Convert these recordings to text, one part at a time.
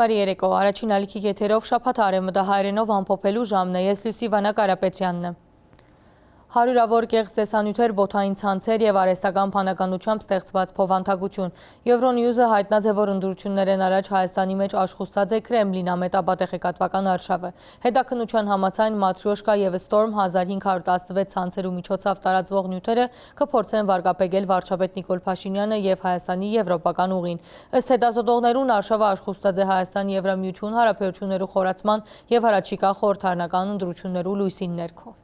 Բարի երեկո, առաջին ալիքի եթերով շաբաթ արևմտա հայերենով ամփոփելու ժամն է, ես Լուսի Վանա Կարապետյանն եմ։ Հարյուրավոր կեղծ տեսանյութեր, բոթային ցանցեր եւ արհեստական փանականությամբ ստեղծված փոխանցագություն։ Եվրոնյուզը հայտնած է, որ ընդրություններն առաջ Հայաստանի մեջ աշխուժած է Կրեմլին ամետաբատեղեկատվական արշավը։ Հետաքննության համաձայն Matryoshka եւ Storm 1516 ցանցերու միջոցով տարածվող նյութերը կփորձեն վարկապեկել վարչապետ Նիկոլ Փաշինյանը եւ Հայաստանի եվրոպական ուղին։ Ըստ հետազոտողներուն արշավը աշխուժած է Հայաստան Եվրամիություն հարաբերություններու խորացման եւ հարաճիկա խորհրդարանական ընդրություններու լույսին ներքո։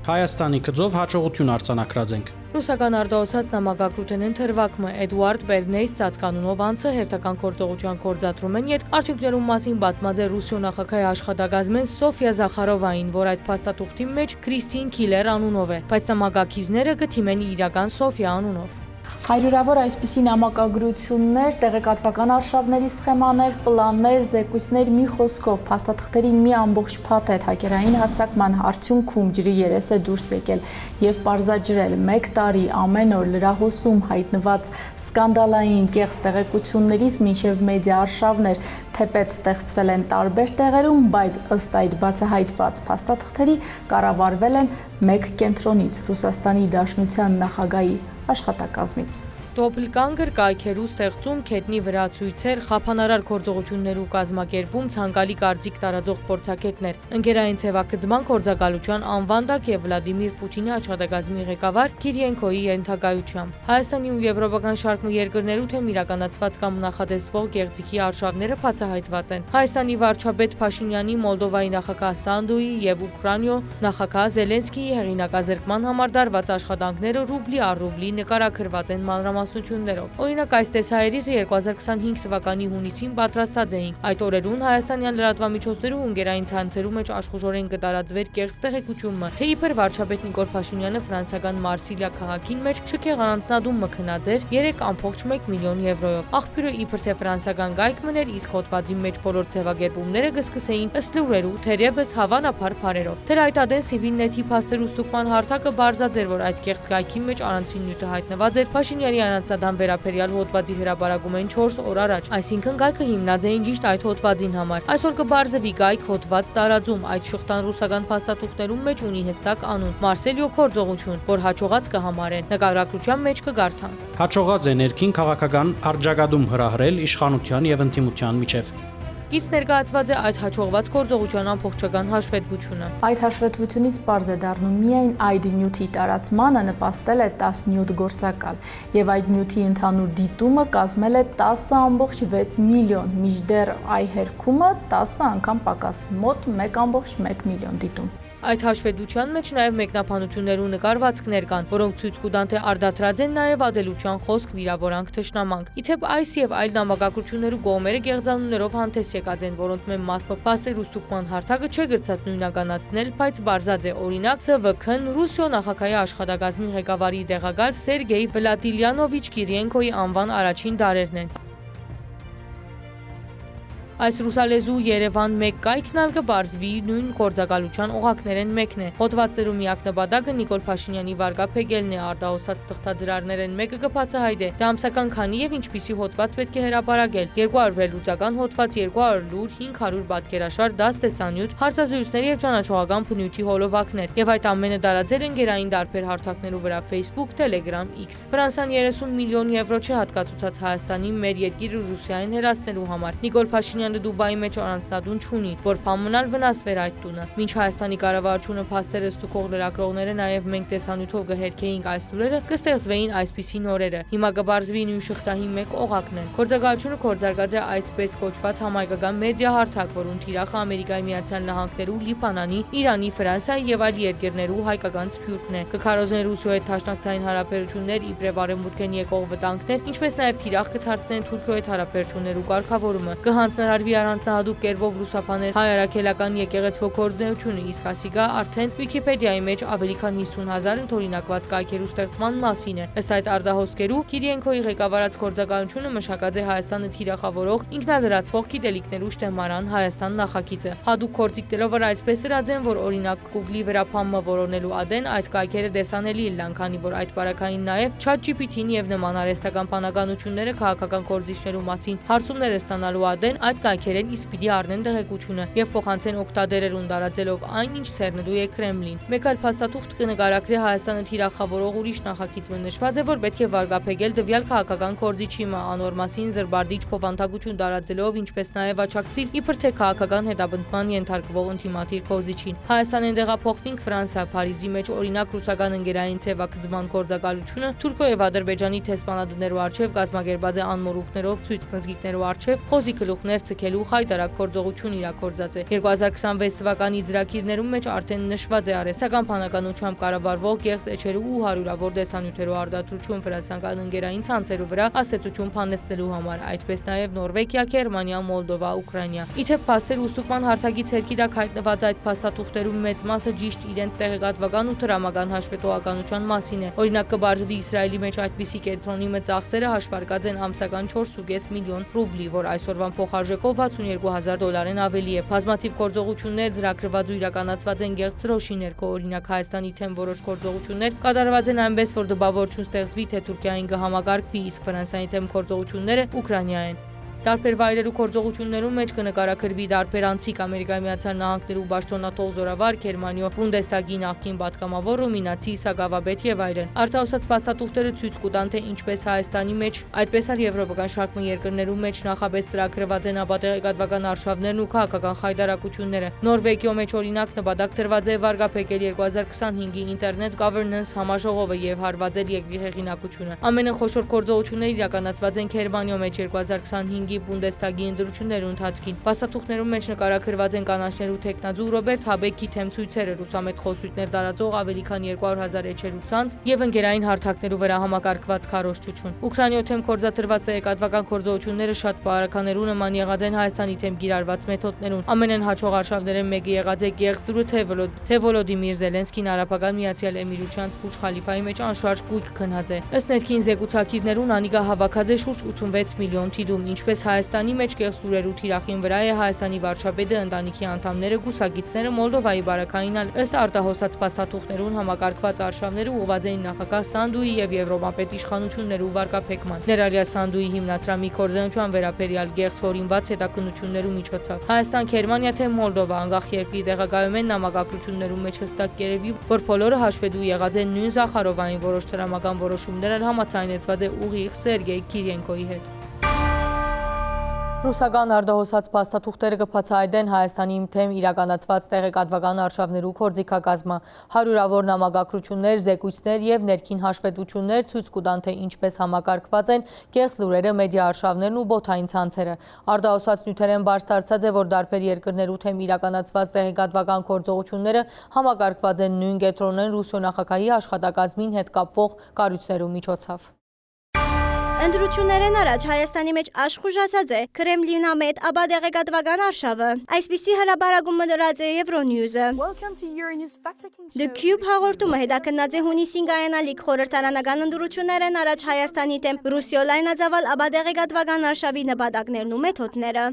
Հայաստանի կձով հաջողություն արձանագրած ենք։ Ռուսական արտահոսած նամակագրութենեն թրվակմը Էդուարդ Բերնեյս ծածկանունով անձը հերթական գործողության կորձատրում են յետ արդյունքներում մասին պատմած է Ռուսիո նախագահի աշխատակազմեն Սոֆիա Զախարովային, որ այդ փաստաթուղթի մեջ Քրիստին Քիլեր անունով է, բայց նամակագիրները կթիմեն իրական Սոֆիա անունով։ Հարյուրավոր այսպիսի նամակագրություններ, տեղեկատվական արշավների սխեմաներ, պլաններ, զեկույցներ մի խոսքով փաստաթղթերին մի ամբողջ փաթեթ հակերային հարձակման արդյունքում ջրի երես է դուրս եկել եւ պարզաջրել 1 տարի ամեն օր լրահոսում հայտնված սկանդալային կեղծ տեղեկություններից մինչեւ մեդիա արշավներ թեպետ ստեղծվել են տարբեր տեղերում, բայց ըստ այդ բացահայտված փաստաթղթերի կառավարվել են մեկ կենտրոնից Ռուսաստանի Դաշնության նախագահի աշխատակազմից։ Դոպլգանգեր կայքերու ստեղծում, քետնի վրա ցույցեր, խափանարար գործողություններու կազմակերպում, ցանկալի կարծիք տարածող փորձագետներ, ընկերային ցեվակցման գործակալության անվան տակ եւ Վլադիմիր Պուտինի աշխատակազմի ղեկավար Կիրիենկոյի ենթակայությամբ։ Հայաստանի ու եվրոպական շարք երկրներու թեմ իրականացված կամ նախատեսվող կեղծիքի արշավները բացահայտված են։ Հայաստանի վարչապետ Փաշինյանի, Մոլդովայի նախագահ Սանդուի եւ Ուկրաինո նախագահ Զելենսկիի հեղինակազրկման համար դարված աշխատանքները ռուբլի առ ռուբլի նկարագրված են մանրամասնություններով։ Օրինակ այս տեսահերիզը 2025 թվականի հունիսին պատրաստած էին։ Այդ օրերուն հայաստանյան լրատվամիջոցներու ունգերային ցանցերու մեջ աշխուժորեն կտարածվեր կեղծ տեղեկությունը, թե իբր վարչապետ Նիկոլ Փաշինյանը ֆրանսիական Մարսիլիա քաղաքին մեջ շքեղ առանձնադում մքնած էր 3.1 միլիոն եվրոյով։ Աղբյուրը իբր թե ֆրանսիական գայք մներ, իսկ հոդվածի մեջ բոլոր ցեվագերբումները կսկսեին ըստ լուրերու, թերևս հավանաբար բարերով։ Դեր այդ ադեն Civilnet-ի փաստերու ստուգման հարթակը բարձած էր, որ այդ կեղծ գայքի մեջ առանցին նյութը հայտնված էր Փաշինյանի անձնադամ վերաբերյալ հոդվածի հրապարակում են 4 օր առաջ, այսինքն գայքը հիմնած էին ճիշտ այդ հոդվածին համար։ Այսօր կբարձվի գայք հոդված տարածում, այդ շղթան ռուսական փաստաթուղթներում մեջ ունի հստակ անուն՝ Մարսելիո գործողություն, որ հաջողած կհամարեն։ Նկարագրության մեջ կգարթանք։ Հաջողած է ներքին քաղաքական արձագանքում հրահրել իշխանության եւ ընդդիմության միջև։ Գից ներկայացված է այդ հաջողված գործողության ամբողջական հաշվետվությունը։ Այդ հաշվետվությունից պարզ է դառնում միայն այդ նյութի տարածմանը նպաստել է 17 գործակալ եւ այդ նյութի ընդհանուր դիտումը կազմել է 10.6 միլիոն, մինչդեռ այ հերքումը 10 անգամ պակաս, մոտ 1.1 միլիոն դիտում։ Այդ հաշվետվության մեջ նաև մեկնաբանություններու նկարվածքներ կան, որոնք ցույց կտան, թե արդատրած են նաև ադելության խոսք, վիրավորանք, թշնամանք։ Իթեպ այս եւ այլ նամակագրություններու կողմերը գեղձանուններով հանդես եկած են, որոնց մեն մասպապաստերու ստուգման հարթակը չէ գրծած նույնականացնել, բայց բարձած է օրինակ ՍՎՔ-ն Ռուսիո նախագահի աշխատակազմի ղեկավարի տեղակալ Սերգեյ Վլադիլյանովիչ Կիրիենկոյի անվան առաջին դարերն են։ Այս ռուսալեզու Երևան 1 կայքն ալ կբարձվի նույն գործակալության օղակներեն մեկն է։ Հոդվածներու միակ նպատակը Նիկոլ Փաշինյանի վարկապեկելն է, արտահոսած թղթաձրարներեն մեկը կբացահայտե, թե ամսական քանի եւ ինչպիսի հոդված պետք է հրապարակել։ 200 վերլուծական հոդված, 200 լուր, 500 պատկերաշար, 10 տեսանյութ, հարցազրույցներ եւ ճանաչողական բնույթի հոլովակներ։ Եվ այդ ամենը տարածել են գերային դարբեր հարթակներու վրա Facebook, Telegram, X։ Ֆրանսիան 30 միլիոն եվրո չէ հատկացուցած Հայաստանի մեր երկիրը Ռուսիային հեռացնելու համար։ Նիկոլ Փաշինյանը Դուբայի մեջ առանձնատուն չունի, որ փամնալ վնասվեր այդ տունը։ Մինչ Հայաստանի կառավարությունը փաստերը ստուգող լրագրողները նաև մենք տեսանյութով կհերքեինք այս լուրերը, կստեղծվեին այսպիսի նորերը։ Հիմա կբարձվի նույն շղթայի մեկ օղակն է։ Գործակալությունը կորձարկած է այսպես կոչված համայնքական մեդիա հարթակ, որուն թիրախը Ամերիկայի Միացյալ Նահանգներու, Լիբանանի, Իրանի, Ֆրանսիայի եւ այլ երկրներու հայկական սփյուռքն է։ Կքարոզեն Ռուսիոյի հետ դաշնակցային հարաբերություններ, իբրև արևմուտքեն եկող վտանգներ, ինչպես նաև թիրախ կթարցնեն Թուրքիոյի հետ հարաբերություններու կարգավորումը։ Կհանձնարարի կկատարվի առանձնահատուկ կերպով լուսաբանել հայ առաքելական եկեղեցու գործունեությունը, իսկ ասիգա արդեն Վիկիպեդիայի մեջ ավելի քան 50,000 ընդօրինակված կայքերու ստեղծման մասին է։ Ըստ այդ արտահոսքերու Կիրիենկոյի ղեկավարած գործակալությունը մշակած է Հայաստանը թիրախավորող ինքնալրացվող գիտելիքներու շտեմարան Հայաստան նախագիծը։ Հատուկ գործիքներով այսպես հրաձեն, որ օրինակ Google-ի վրա փամը որոնելու ադեն այդ կայքերը դեսանելի են, քանի որ այդ բարակային նաև ChatGPT-ին եւ նման արհեստական բանականությունները քաղաքական գործիչներու մասին հարցումներ ստանալու ադեն այդ կայքերեն իսկ պիտի առնեն տեղեկությունը եւ փոխանցեն օգտատերերուն տարածելով այն, ինչ ցերնելու է Կրեմլին։ Մեկ այլ փաստաթուղթ կնկարագրի Հայաստանը թիրախավորող ուրիշ նախագիծը նշված է, որ պետք է վարկապեկել տվյալ քաղաքական գործիչի անոր մասին զրբարդիչ փոխանցագություն տարածելով, ինչպես նաև աչակցիլ իբր թե քաղաքական հետապնդման ենթարկվող ինտիմատիր գործիչին։ Հայաստանեն տեղափոխվինք Ֆրանսիա, Փարիզի մեջ օրինակ ռուսական ընկերային ցեվակցման գործակալությունը Թուրքիա եւ Ադրբեջանի թեսպանադներու արչեւ կազմակերպած է անմորուքներով ցույց մզգիքներու արչեւ խոզի գլուխներ ցկելու խայտարակ գործողություն իրագործած է։ 2026 թվականի ծրագիրներում մեջ արդեն նշված է արհեստական բանականությամբ կառավարվող կեղծ էջերու ու հարյուրավոր դեսանյութերու արտադրություն ֆրանսիական ընկերային ցանցերու վրա աստեցություն փանեցնելու համար, այդպես նաև Նորվեգիա, Գերմանիա, Մոլդովա, Ուկրաինա։ Իթեպ փաստեր ուստուկման հարթակից հերկիրակ հայտնված այդ փաստաթուղթերու մեծ մասը ճիշտ իրենց տեղեկատվական ու դրամական հաշվետվականության մասին է։ Օրինակ կբարձվի Իսրայելի մեջ այդպիսի կենտրոնի մեծ ծախսերը հաշվարկած են ամսական 4.5 միլիոն ռուբլի, որ այսօրվան փոխարժեքով $62,000-ն ավելի է։ Բազմաթիվ գործողություններ ծրագրված ու իրականացված են գեղձ դրոշի ներքո, օրինակ Հայաստանի թեմ որոշ գործողություններ կատարված են այնպես, որ դպավորություն ստեղծվի, թե Թուրքիային կհամակարգվի, իսկ Ֆրանսիայի թեմ գործողությունները Ուկրաինա են։ Տարբեր վայրերու գործողություններում մեջ կնկարագրվի տարբեր անցիկ Ամերիկայի Միացյալ Նահանգներու պաշտոնաթող զորավար, Գերմանիա Բունդեստագի նախկին պատգամավոր, ռումինացի սակավաբեդ եւ այլն։ Արտահոսած փաստաթուղթերը ցույց կտան, թե ինչպես Հայաստանի մեջ, այդպես էլ եվրոպական շարք երկրներու մեջ նախաբես ծրագրված են ապատեղեկատվական արշավներն ու քաղաքական խայտարակությունները։ Նորվեգիո մեջ օրինակ նպատակ դրված է վարկապեկել 2025-ի ինտերնետ governance համաժողովը եւ հարվածել երկրի հեղինակությունը։ Ամենախոշոր գործողությունները իրականացված են Գերմանիո մեջ 2025 Բունդեստագի ընտրություններու ընթացքին։ Փաստաթուղթներում մեջ նկարագրված են կանաչներու տեխնազու Ռոբերտ Հաբեկի թեմ ցույցերը, ռուսամետ խոսույթներ տարածող ավելի քան 200,000 էջերու ցանց եւ ընկերային հարթակներու վրա համակարգված քարոզչություն։ Ուկրաինայո թեմ կորզաթրված տեղեկատվական գործողությունները շատ բարականերու նման եղած են Հայաստանի թեմ գիրառված մեթոդներուն։ Ամենեն հաջող արշավներեն մեկը եղած է գեղձրու թե Վոլոդիմիր Զելենսկին Արաբական Միացյալ Էմիրությունց Բուրջ Խալիֆայի մեջ անշարժ գույք քնած է։ Ըստ ներքին զեկուցակիրներուն անիկա հավաքած է շուրջ 86 միլիոն թիլում, ինչպես Հայաստանի մեջ կեղծուրերու թիրախին վրա է Հայաստանի վարչապետը, ընտանիքի անդամները, գուսագիցները, Մոլդովայի բարակային ըստ արտահոսած փաստաթուղթերուն համակարգված արշավները ուղղված էին նախագահ Սանդուի եւ Եվրոպապետ իշխանություններու վարկապեկման։ Ներառյալ Սանդուի հիմնադրամի կորձանության վերաբերյալ գեղձ հորինված հետաքննություններու միջոցով։ Հայաստան, Գերմանիա թե Մոլդովա անկախ երկրի տեղակայումեն նամակագրություններու մեջ հստակ կերևի, որ բոլորը հաշվետու եղած են նույն Զախարովային որոշ դրամական որոշումներ համաձայնեցված է ուղիղ Սերգեյ Կիրիենկոյի հետ։ Ռուսական արտահոսած փաստաթուղթերը կբացահայտեն Հայաստանի թեմ իրականացված տեղեկատվական արշավներու գործիքակազմը, հարյուրավոր նամակագրություններ, զեկույցներ եւ ներքին հաշվետվություններ ցույց կտան, թե ինչպես համակարգված են կեղծ լուրերը, մեդիա արշավներն ու բոթային ցանցերը։ Արտահոսած նյութերեն բարձ դարձած է, որ տարբեր երկրներու թեմ իրականացված տեղեկատվական գործողությունները համակարգված են նույն կենտրոնեն Ռուսիո նախագահի աշխատակազմին հետ կապվող կառույցներու միջոցով։ Ընտրություններեն առաջ Հայաստանի մեջ աշխուժացած է Կրեմլինամետ ապատեղեկատվական արշավը։ Այսպիսի հրաբարակումը դրած է Euronews-ը։ The Cube հաղորդումը հետաքննած է հունիսին կայանալիք խորհրդարանական ընտրություններեն առաջ Հայաստանի դեմ Ռուսիո լայնածավալ ապատեղեկատվական արշավի նպատակներն ու մեթոդները։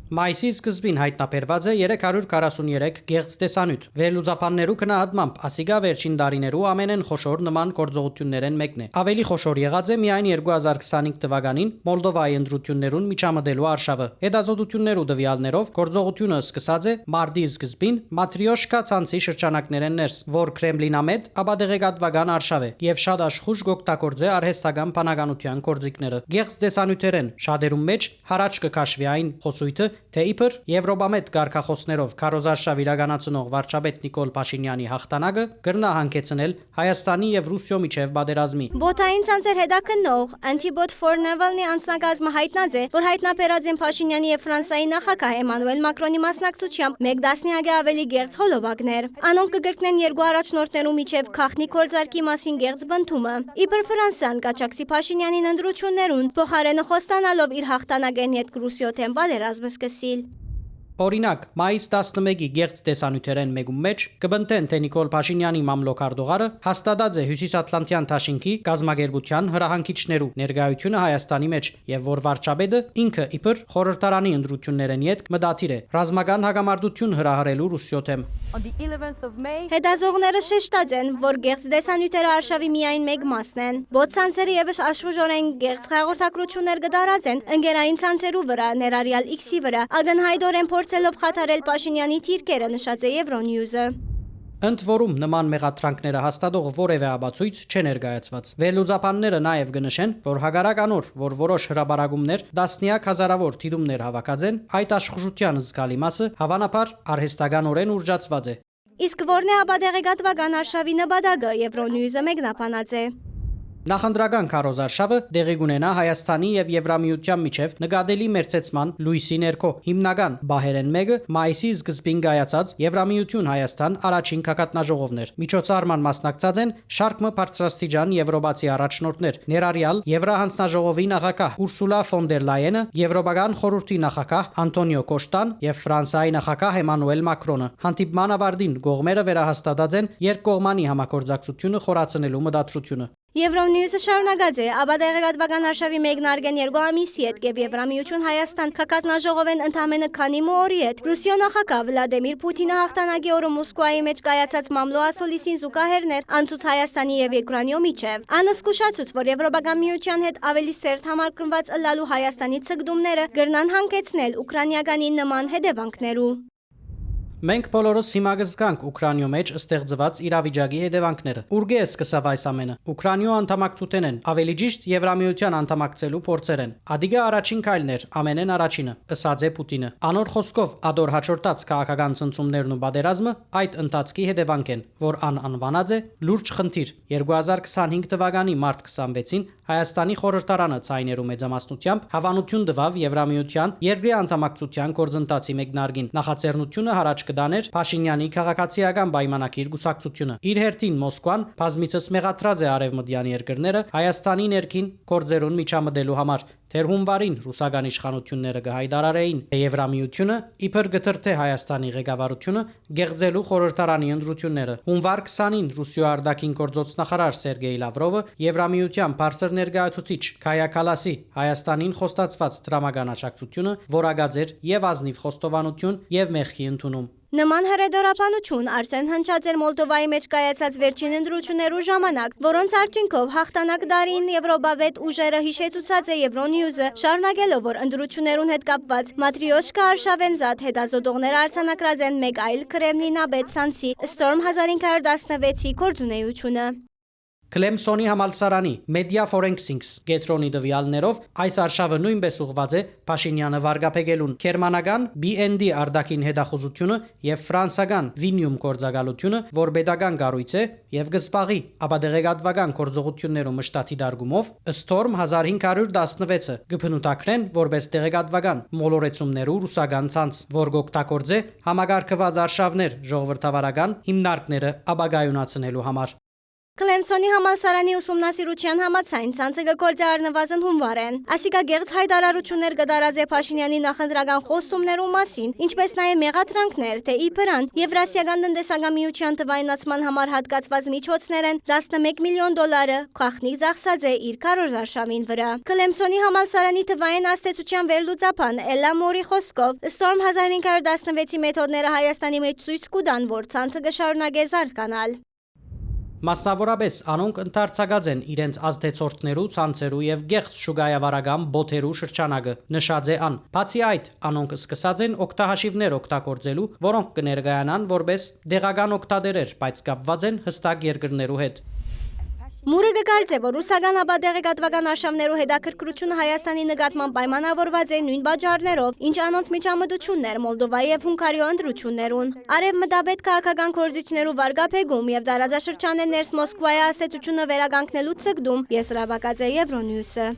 Մայիսի սկզբին հայտնաբերված է 343 գեղձ տեսանյութ։ Վերլուծաբաններու գնահատմամբ ասիգա վերջին տարիներու ամենեն խոշոր նման գործողություններեն մեկն է։ Ավելի խոշոր եղած է միայն 2025 թվականին Մոլդովայի ընտրություններուն միջամտելու արշավը։ Հետազոտություններու տվյալներով գործողությունը սկսած է մարտի սկզբին Մատրիոշկա ցանցի շրջանակներեն ներս, որ Կրեմլինամետ ապատեղեկատվական արշավ է եւ շատ աշխուժ գօգտագործե արհեստական բանականության գործիքները։ Գեղձ տեսանյութերեն շատերում մեջ հարաճ կքաշվի այն խոսույթը, թե իբր Եվրոպամետ կարգախոսներով քարոզարշավ իրականացնող վարչապետ Նիկոլ Փաշինյանի հաղթանակը կրնա հանգեցնել Հայաստանի եւ Ռուսիո միջև բادرազմի։ Բոթային ցանցեր հետաքննող Antibot for Navalny անձնակազմը հայտնած է, որ հայտնաբերած են Փաշինյանի եւ Ֆրանսիայի նախագահ Էմանուել Մակրոնի մասնակցությամբ 1 տասնյակի ավելի գեղձ հոլովակներ։ Անոնք կգրկնեն երկու առաջնորդներու միջև քաղաքնի գործարքի մասին գեղձ բնդումը։ Իբր Ֆրանսիան կաչակցի Փաշինյանին ընտրություններուն, փոխարենը խոստանալով իր հաղթանակեն հետ Ռուսիո թեմ բادرազմը սկսիլ։ Օրինակ, մայիս 11-ի գեղձ տեսանյութերեն մեկում մեջ կբնտեն, թե Նիկոլ Փաշինյանի մամլոք Արդողարը հաստատած է Հյուսիսատլանտյան Թաշինքի կազմակերպության հրահանգիչներու ներկայությունը Հայաստանի մեջ եւ որ վարչապետը ինքը իբր խորհրդարանի ընտրություններեն յետք մտադիր է ռազմական հագամարտություն հրահրելու Ռուսիո թեմ։ Հետազողները շեշտած են, որ գեղձ տեսանյութերը արշավի միայն մեկ մասն են։ Բոթ ցանցերը եւս աշխուժորեն գեղձ հաղորդակցություններ կդարածեն ընկերային ցանցերու վրա, ներառյալ X-ի վրա, ագնհայդորեն փորձելով խաթարել Փաշինյանի թիրքերը, նշած է Euronews-ը։ Ընդ որում նման մեղադրանքները հաստատող որևէ ապացույց չէ ներկայացված։ Վերլուծաբանները նաև կնշեն, որ հագարականոր, որ որոշ հրաբարագումներ տասնյակ հազարավոր թիդումներ հավաքած են, այդ աշխուժության զգալի մասը հավանաբար արհեստականորեն ուռճացված է։ Իսկ որն է ապադեղեկատվական արշավի նպատակը, Euronews-ը մեկնաբանած է։ Նախընտրական քարոզարշավը դեղի կունենա Հայաստանի եւ Եվրամիության միջև նկատելի մերձեցման լույսի ներքո։ Հիմնական բահերեն մեկը մայիսի սկզբին կայացած Եվրամիություն Հայաստան առաջին կակատնաժողովն էր։ Միջոցառման մասնակցած են շարքը բարձրաստիճան եվրոպացի առաջնորդներ, ներառյալ Եվրահանձնաժողովի նախագահ Ուրսուլա ֆոն դեր Լայենը, Եվրոպական խորհրդի նախագահ Անտոնիո Կոշտան եւ Ֆրանսիայի նախագահ Էմանուել Մակրոնը։ Հանդիպման ավարտին կողմերը վերահաստատած են երկկողմանի համագործակցությունը խորացնելու մտադրությունը։ Euronews-ը շարունակած է, ապադեղեկատվական արշավի մեկնարկեն 2 ամիսի հետ եւ Եվրամիություն Հայաստան կակատնաժողովեն ընդամենը քանի օրի հետ Ռուսիո նախագահ Վլադիմիր Պուտինը հաղթանակի օրը Մոսկվայի մեջ կայացած մամլո ասոլիսին զուգահեռներ անցուց Հայաստանի եւ Ուկրաինիո միջև։ Անը զգուշացուց, որ Եվրոպական միության հետ ավելի սերտ համակրված ըլլալու Հայաստանի ցկդումները կրնան հանգեցնել ուկրաինյականի նման հետևանքներու։ Մենք բոլորս հիմա կզգանք Ուկրաինիո մեջ ստեղծված իրավիճակի հետևանքները։ Ուրգե է սկսավ այս ամենը։ Ուկրաինիո անդամակցութեն են, ավելի ճիշտ Եվրամիության անդամակցելու փորձեր են։ Ադիգա առաջին քայլն էր, ամենեն առաջինը, ըսած է Պուտինը։ Անոր խոսքով ադոր հաջորդած քաղաքական ցնցումներն ու բادرազմը այդ ընթացքի հետևանք են, որ անվանած է լուրջ խնդիր։ 2025 թվականի մարտ 26-ին Հայաստանի խորհրդարանը ցայներու մեծամասնությամբ հավանություն տվավ Եվրամիության երկրի անդամակցության գործընթացի մեկնարկին։ Նախաձեռնությունը հարաճ կդաներ Փաշինյանի քաղաքացիական պայմանագիր գուսակցությունը։ Իր հերթին Մոսկվան բազմիցս մեղադրած է արևմտյան երկրները Հայաստանի ներքին գործերուն միջամտելու համար։ Թեր հունվարին ռուսական իշխանությունները կհայտարարեին, թե Եվրամիությունը իբր կտրթե Հայաստանի ղեկավարությունը գեղձելու խորհրդարանի ընտրությունները։ Հունվար 20-ին Ռուսիո արտաքին գործոստնախարար Սերգեյ Լավրովը Եվրամիության բարձր ներկայացուցիչ Քայա Կալասի Հայաստանին խոստացված դրամական աջակցությունը որակած էր եւ ազնիվ խոստովանություն եւ մեղքի ընդունում։ Նման հրեդորապանություն արդեն հնչած էր Մոլդովայի մեջ կայացած վերջին ընտրություններու ժամանակ, որոնց արդյունքով հաղթանակ դարին Եվրոպավետ ուժերը հիշեցուցած է Euronews-ը, շարունակելով, որ ընտրություններուն հետ կապված Matryoshka Արշավենզատ հետազոտողները արձանագրած են մեկ այլ Կրեմլինաբեդ ցանցի Storm 1516-ի գործունեությունը։ Քլեմսոնի համալսարանի Media Forensics կենտրոնի դվյալներով այս արշավը նույնպես ուղղված է Փաշինյանը վարգապեկելուն։ Գերմանական BND արտաքին հետախուզությունը եւ ֆրանսական Vinium գործակալությունը, որ պետական կառույց է եւ գսպաղի ապադեղեկատվական գործողություններու մշտատի դարգումով Storm 1516-ը կփնուտակրեն որպես տեղեկատվական մոլորեցումներու ռուսական ցանց, որ կօգտագործե համագարկված արշավներ ժողովրդավարական հիմնարկները ապագայունացնելու համար։ Կլեմսոնի համալսարանի ուսումնասիրության համաձայն ցանցը կգործի առնվազն հունվարեն։ Ասիկա գեղձ հայտարարություններ կդարած է Փաշինյանի նախընտրական խոստումներու մասին, ինչպես նաև մեղադրանքներ, թե իբրան Եվրասիական տնտեսական միության թվայնացման համար հատկացված միջոցներ են 11 միլիոն դոլարը քաղաքնիկ ծախսած է իր քարոզարշավին վրա։ Կլեմսոնի համալսարանի թվային աստեցության վերլուծաբան Էլլա Մորի խոսքով Storm 1516-ի մեթոդները Հայաստանի մեջ ցույց կտան, որ ցանցը կշարունակե զարգանալ։ Մասնավորապես անոնք ընդարձակած են իրենց ազդեցորդներու, ցանցերու եւ գեղձ շուգայավարական բոթերու շրջանակը, նշած է ան։ Բացի այդ, անոնք սկսած են օգտահաշիվներ օգտագործելու, որոնք կներկայանան որպես դեղական օգտատերեր, բայց կապված են հստակ երկրներու հետ։ Մուրը կգարձե, որ ռուսական աբադեղեկատվական արշավներու հետաքրքրությունը Հայաստանի նկատմամբ պայմանավորված է նույն բաժարներով, ինչ անոնց միջամտություններ Մոլդովայի եւ Հունգարիո ընտրություններուն։ Արևմտաբեդ քաղաքական գործիչներու վարկապեգում եւ դարաձաշրջանեն ներս Մոսկվայի ասեցությունը վերականգնելու ցկդում եզրաբակած է Եվրոնյուզը։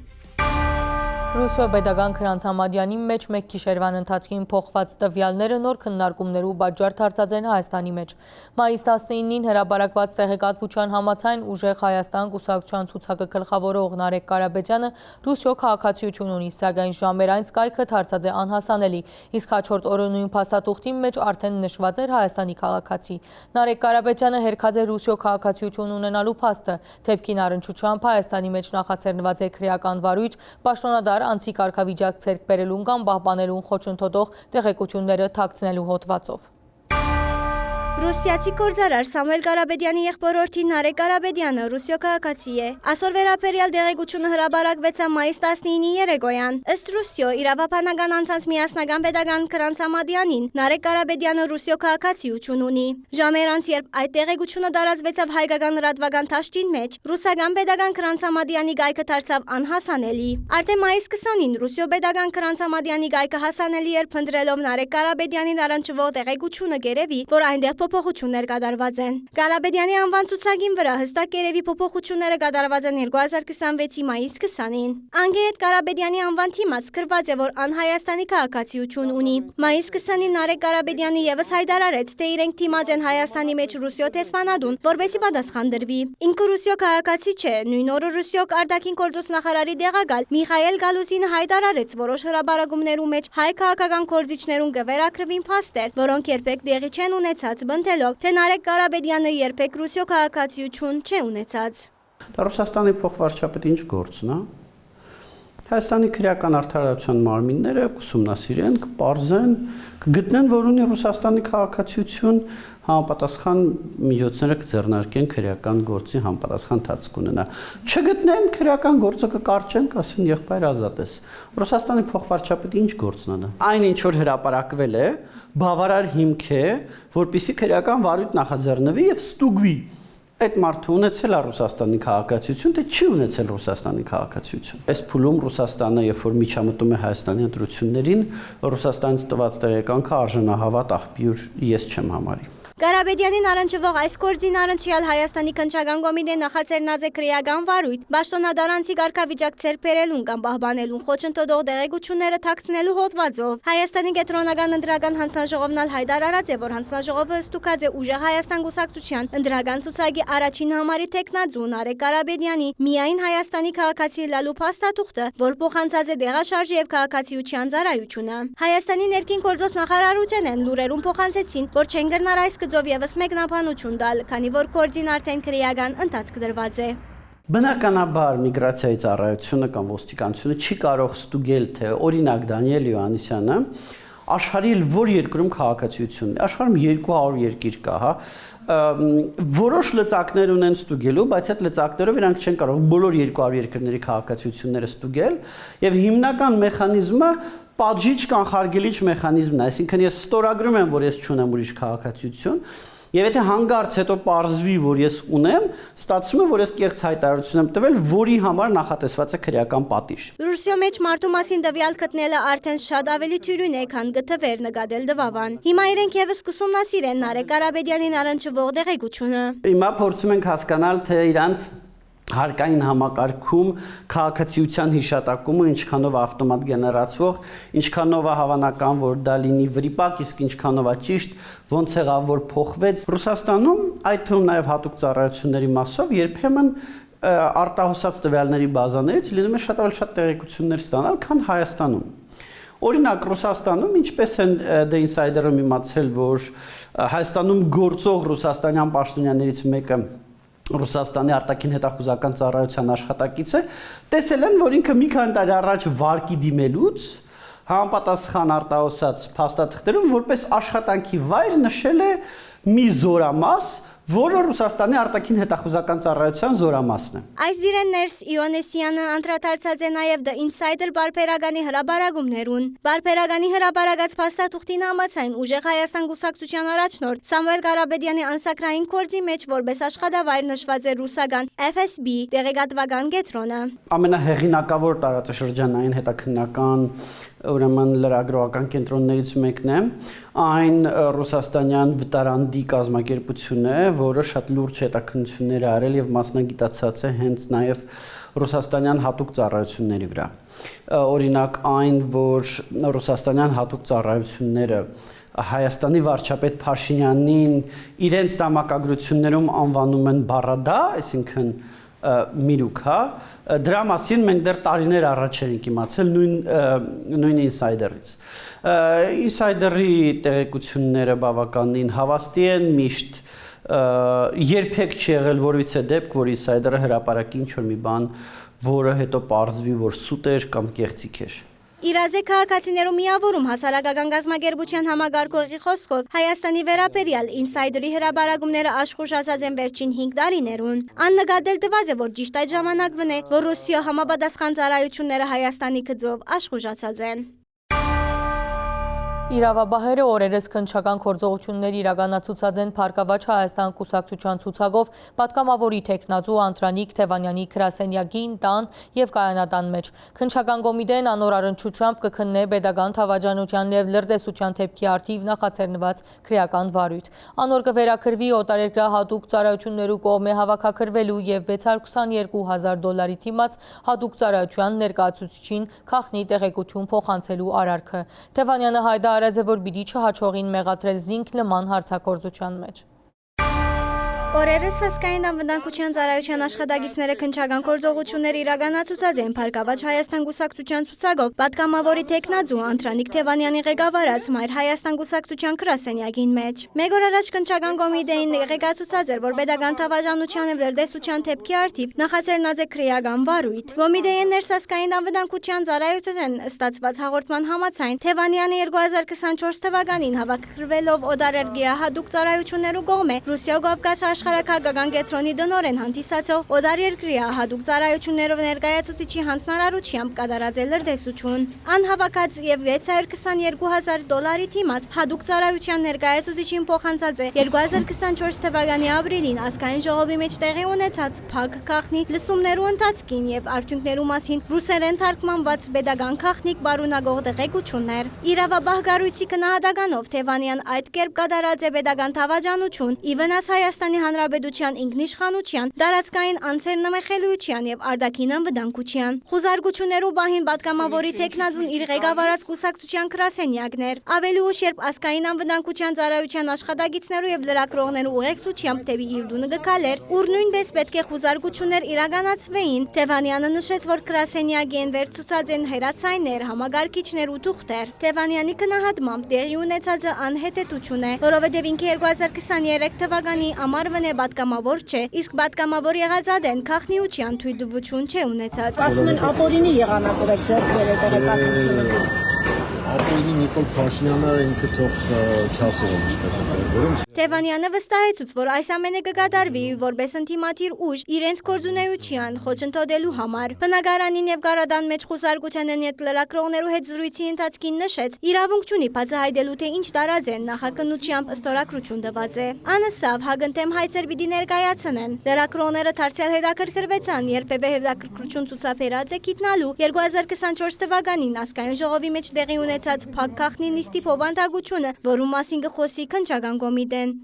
Ռուսիո պետական Քրանց Համադյանի մեջ մեկ գիշերվան ընթացքին փոխված տվյալները նոր քննարկումներու բաժար դարձած են Հայաստանի մեջ։ Մայիս 19-ին հրապարակված տեղեկատվության համաձայն ուժեղ Հայաստան կուսակցության ցուցակը գլխավորող Նարեկ Կարապետյանը Ռուսիո քաղաքացիություն ունի, սակայն ժամերային կայքը դարձած է անհասանելի, իսկ հաջորդ օրը նույն փաստաթուղթի մեջ արդեն նշված էր Հայաստանի քաղաքացի։ Նարեկ Կարապետյանը հերքած է Ռուսիո քաղաքացիություն ունենալու փաստը, դեպքին առնչությամբ Հայաստանի մեջ նախաձեռնված է քրեական վարույթ, պաշտոնադար անցի կարգավիճակ ցերկ բերելուն կամ պահպանելուն խոչընդոտող տեղեկությունները թաքցնելու հոդվածով։ Ռուսիացի գործարար Սամվել Կարապետյանի եղբորորդի Նարեկ Կարապետյանը Ռուսիո քաղաքացի է։ Այսօր վերաբերյալ տեղեկությունը հրապարակվեց մայիս 19-ի երեկոյան։ Ըստ Ռուսիո իրավաբանական անձանց միասնական պետական Քրանց Համադյանին Նարեկ Կարապետյանը Ռուսիո քաղաքացիություն ունի։ Ժամեր անց, երբ այդ տեղեկությունը տարածվեցավ հայկական լրատվական դաշտին մեջ, ռուսական պետական Քրանց Համադյանի գայքը դարձավ անհասանելի։ Արդեն մայիս 20-ին Ռուսիո պետական Քրանց Համադյանի գայքը հասանելի էր փնտրելով Նարեկ Կարապետյանին առնչվող տեղեկությունը գերեվի, որ այնտեղ փոփոխություններ կատարված են։ Կարապետյանի անվան ցուցակին վրա հստակ երևի փոփոխությունները կատարված են 2026-ի մայիս 20-ին։ Անգեհետ Կարապետյանի անվան թիմած գրված է, որ անհայաստանի քաղաքացիություն ունի։ Մայիս 20-ին Նարեկ Կարապետյանը եւս հայտարարեց, թե իրենք թիմած են Հայաստանի մեջ Ռուսիո տեսփանադուն, որպեսզի պատասխան դրվի։ Ինքը Ռուսիո քաղաքացի չէ, նույն օրը Ռուսիո արտաքին գործոստնախարարի դեղակալ Միխայել Գալուզինը հայտարարեց որոշ հրապարակումներու մեջ հայ քաղաքական գործիչներուն կվերակրվին փաստեր, որոնք երբեք դեղի չեն ունեցած, բնթելով, թե Նարեկ Կարապետյանը երբեք Ռուսիո քաղաքացիություն չէ ունեցած։ Դա Ռուսաստանի փոխվարչապետի ինչ գործն է։ Հայաստանի քրեական արդարացիան մարմինները կուսումնասիրեն, կպարզեն, կգտնեն, որ ունի Ռուսաստանի քաղաքացիություն, համապատասխան միջոցները կձեռնարկեն քրեական գործի համապատասխան ընթացք ունենա։ Չգտնեն, քրեական գործը կկարճեն, կասեն եղբայր ազատ ես։ Ռուսաստանի փոխվարչապետի ինչ գործն է դա։ Այն ինչ որ հրապարակվել է, բավարար հիմք է, որպեսզի քրեական վարույթ նախաձեռնվի եւ ստուգվի։ Այդ մարդը ունեցել է Ռուսաստանի քաղաքացիություն, թե չի ունեցել Ռուսաստանի քաղաքացիություն։ Այս փուլում Ռուսաստանը, երբ որ միջամտում է Հայաստանի ընտրություններին, Ռուսաստանից տված տեղեկանքը արժանահավատ աղբյուր ես չեմ համարի։ Կարապետյանին առնչվող այս գործին առնչյալ Հայաստանի քննչական կոմիտեն նախաձեռնած է քրեական վարույթ, պաշտոնադար անցի կարգավիճակ ցերկ բերելուն կամ պահպանելուն խոչընդոտող տեղեկությունները թաքցնելու հոդվածով։ Հայաստանի կենտրոնական ընտրական հանձնաժողովն հայտարարած է, որ հանձնաժողովը ստուգած է ուժեղ Հայաստան կուսակցության ընտրական ցուցակի առաջին համարի տեխնաձու Նարեկ Կարապետյանի միայն Հայաստանի քաղաքացի լալու փաստաթուղթը, որ փոխանցած է դեղաշարժի եւ քաղաքացիության ծառայությունը։ Հայաստանի ներքին գործոս նախարարությունն լուրերում փոխանցեցին, որ չեն գնար այս ով եւս մեկնաբանություն տալ, քանի որ գործին արդեն քրեական ընթացք դրված է։ Բնականաբար միգրացիայի ծառայությունը կամ ոստիկանությունը չի կարող ստուգել, թե օրինակ Դանիել Յոհաննիսյանը աշխարհի որ երկրում քաղաքացիություն ունի, աշխարհում 200 երկիր կա, հա, որոշ լծակներ ունեն ստուգելու, բայց այդ լծակներով իրանք չեն կարող բոլոր 200 երկրների քաղաքացիությունները ստուգել, եւ հիմնական մեխանիզմը պատժիչ կանխարգելիչ մեխանիզմն է, այսինքն ես ստորագրում եմ, որ ես չունեմ ուրիշ քաղաքացիություն, եւ եթե հանգարց հետո պարզվի, որ ես ունեմ, ստացվում է, որ ես կեղծ հայտարարություն եմ տվել, որի համար նախատեսված է քրեական պատիժ։ Ռուսիո մեջ մարդու մասին տվյալ գտնելը արդեն շատ ավելի թյուրին է, քան գտվեր նկատել դվավան։ Հիմա իրենք եւս կուսումնասիրեն Նարեկ Կարապետյանին առնչվող տեղեկությունը։ Հիմա փորձում ենք հասկանալ, թե իրանց հարկային համակարգում քաղաքացիության հիշատակումը ինչքանով ավտոմատ գեներացվող, ինչքանով է հավանական, որ դա լինի վրիպակ, իսկ ինչքանով է ճիշտ, ոնց եղավ, որ փոխվեց։ Ռուսաստանում, այդ թվում նաև հատուկ ծառայությունների մասով, երբեմն արտահոսած տվյալների բազաներից լինում է շատ ավելի շատ տեղեկություններ ստանալ, քան Հայաստանում։ Օրինակ Ռուսաստանում, ինչպես են The Insider-ը իմացել, որ Հայաստանում գործող ռուսաստանյան պաշտոնյաներից մեկը Ռուսաստանի արտաքին հետախուզական ծառայության աշխատակից է, տեսել են, որ ինքը մի քանի տարի առաջ վարկի դիմելուց համապատասխան արտահոսած փաստաթղթերում որպես աշխատանքի վայր նշել է մի զորամաս, որը Ռուսաստանի արտաքին հետախուզական ծառայության զորամասն է։ Այս դիրեններս Իոնեսյանը անդրադարձած է նաև The Insider բարբերականի հրաբարագումներուն։ Բարբերականի հրաբարակած փաստաթուղթին համաձայն ուժեղ Հայաստան գուսակցության առաջնորդ Սամվել Ղարաբեդյանի անսակրային գործի մեջ որպես աշխատավայր նշված է ռուսական FSB տեղեկատվական կենտրոնը։ Ամենահեղինակավոր տարածաշրջանային հետաքննական ուրեմն լրագրողական կենտրոններից մեկն է, այն ռուսաստանյան վտարանդի կազմակերպություն է, որը շատ լուրջ հետաքննություններ է արել եւ մասնագիտացած է հենց նաեւ ռուսաստանյան հատուկ ծառայությունների վրա։ Օրինակ այն, որ ռուսաստանյան հատուկ ծառայությունները Հայաստանի վարչապետ Փաշինյանին իրենց նամակագրություններում անվանում են բառադա, այսինքն միրուք, հա, դրա մասին մենք դեռ տարիներ առաջ ենք իմացել նույն ինսայդերից։ Ինսայդերի տեղեկությունները բավականին հավաստի են, միշտ երբեք չի եղել որևիցե դեպք, որ ինսայդերը հրապարակի ինչ-որ մի բան, որը հետո պարզվի, որ սուտ էր կամ կեղծիք էր։ Իրազե քաղաքացիներու միավորում հասարակական գազམ་ագերբության համագարկողի խոսքով Հայաստանի վերաբերյալ ինսայդերի հրաբարագումները աշխուժացած են վերջին 5 տարիներուն։ Աննկատել տված է, որ ճիշտ այդ ժամանակվն է, որ Ռուսիա համապատասխան ծառայությունները Հայաստանի գծով աշխուժացած են։ Իրավաբահերը օրերս քննչական գործողություններ իրականացուցած են Փառքավաճ Հայաստան կուսակցության ցուցակով պատգամավորի տեխնացու Անտրանիկ Թևանյանի գրասենյակին, տան եւ կայանատան մեջ։ Քննչական կոմիտեն անոր առնչությամբ կքննե Պետական Թավաջանության եւ Լրտեսության թեփքի արդիվ նախաձեռնված քրեական վարույթ։ Անոր կվերակրվի օտարերկրյա հատուկ ծառայություններու կողմէ հավաքագրվելու եւ $622,000 թիմաց հատուկ ծառայության ներկայացուցիչին քաղնի տեղեկություն փոխանցելու արարքը։ Թևանյանը հայտարարեց է, որ պիտի չհաջողին մեղադրել զինք նման հարցակործության մեջ։ Օրերս հասկային անվտանգության ծառայության աշխատակիցները քննչական գործողություններ իրականացուցած են Փառքավաճ Հայաստան գուսակցության ցուցակով պատգամավորի տեխնացու Անտրանիկ Թևանյանի ղեկավարած Մայր Հայաստան գուսակցության գրասենյակին մեջ։ Մեկ օր առաջ քննչական կոմիտեին ղեկացուցած էր, որ Պետական Թավաջանության եւ Լրտեսության թեփքի արդիվ նախաձեռնած է քրեական վարույթ։ Կոմիտեի ներսասկային անվտանգության ծառայության ստացված հաղորդման համաձայն Թևանյանը 2024 թվականին հավաքագրվելով օտարերկրյա հատուկ ծառայություններու կողմէ Ռուսիա Կովկաս աշխարհակահաղական կենտրոնի դնորեն հանդիսացող օտարերկրյա հատուկ ծառայություններով ներկայացուցիչի հանձնարարությամբ կատարած է լրտեսություն։ Անհավաքած եւ $622,000 թիմաց հատուկ ծառայության ներկայացուցիչին փոխանցած է 2024 թվականի ապրիլին ազգային ժողովի մեջ տեղի ունեցած փակ քաղնի լսումներու ընթացքին եւ արդյունքներու մասին ռուսերեն թարգմանված pedagogan քաղնիկ բարունագող տեղեկություններ։ Իրավաբահ գարույցի քննադատականով Թևանյան այդ կերպ կատարած է pedagogan թավաջանություն ի վնաս Հայաստանի Հանրապետության ինքնիշխանության, տարածքային անձեր նմեխելիության եւ արտաքին անվտանգության։ Խոզարգություններու բահին պատգամավորի տեխնացուն իր ղեկավարած կուսակցության գրասենյակներ, ավելի ուշ երբ ազգային անվտանգության ծառայության աշխատակիցներու եւ լրագրողներու ուղեկցությամբ թեւի իր դունը գկալեր, ուր նույնպես պետք է խոզարգություններ իրականացվեին, Թևանյանը նշեց, որ գրասենյակին վերցուցած են հերացայներ, համագարկիչներ ու թուղթեր։ Թևանյանի գնահատմամբ տեղի ունեցածը անհետեցություն է, որովհետեւ ինքը 2023 թվականի ամառվն է պատգամավոր չէ, իսկ պատգամավոր եղածադեն քաղնիության թույլտվություն չէ ունեցած։ Ասում են ապօրինի եղանակով ձեռք բերել տեղեկատվությունը։ Ապօրինի Նիկոլ Փաշինյանը ինքը թող չասել ինչպես է ձեռք բերում։ Թևանյանը վստահեցուց, որ այս ամենը կկատարվի որպես ընդդիմադիր ուժ իրենց գործունեության խոչընդոտելու համար։ Բնակարանին եւ Գարադան մեջ խոզարգության հետ լրագրողներու հետ զրույցի ընթացքին նշեց, իրավունք չունի բացահայտելու թե ինչ տարած են նախաքննությամբ ըստորակրություն տված է։ Անսավ հագընթեմ հայցեր պիտի ներկայացնեն։ Լրագրողները դարձյալ հետաքրքրվեցան, երբևէ հետաքրքրություն ցուցաբերած է գիտնալու 2024 թվականին ազգային ժողովի մեջ տեղի ունեցած փակ քաղնի նիստի փոխանցագությունը, որում մասին կխոսի քննչական կոմիտեն։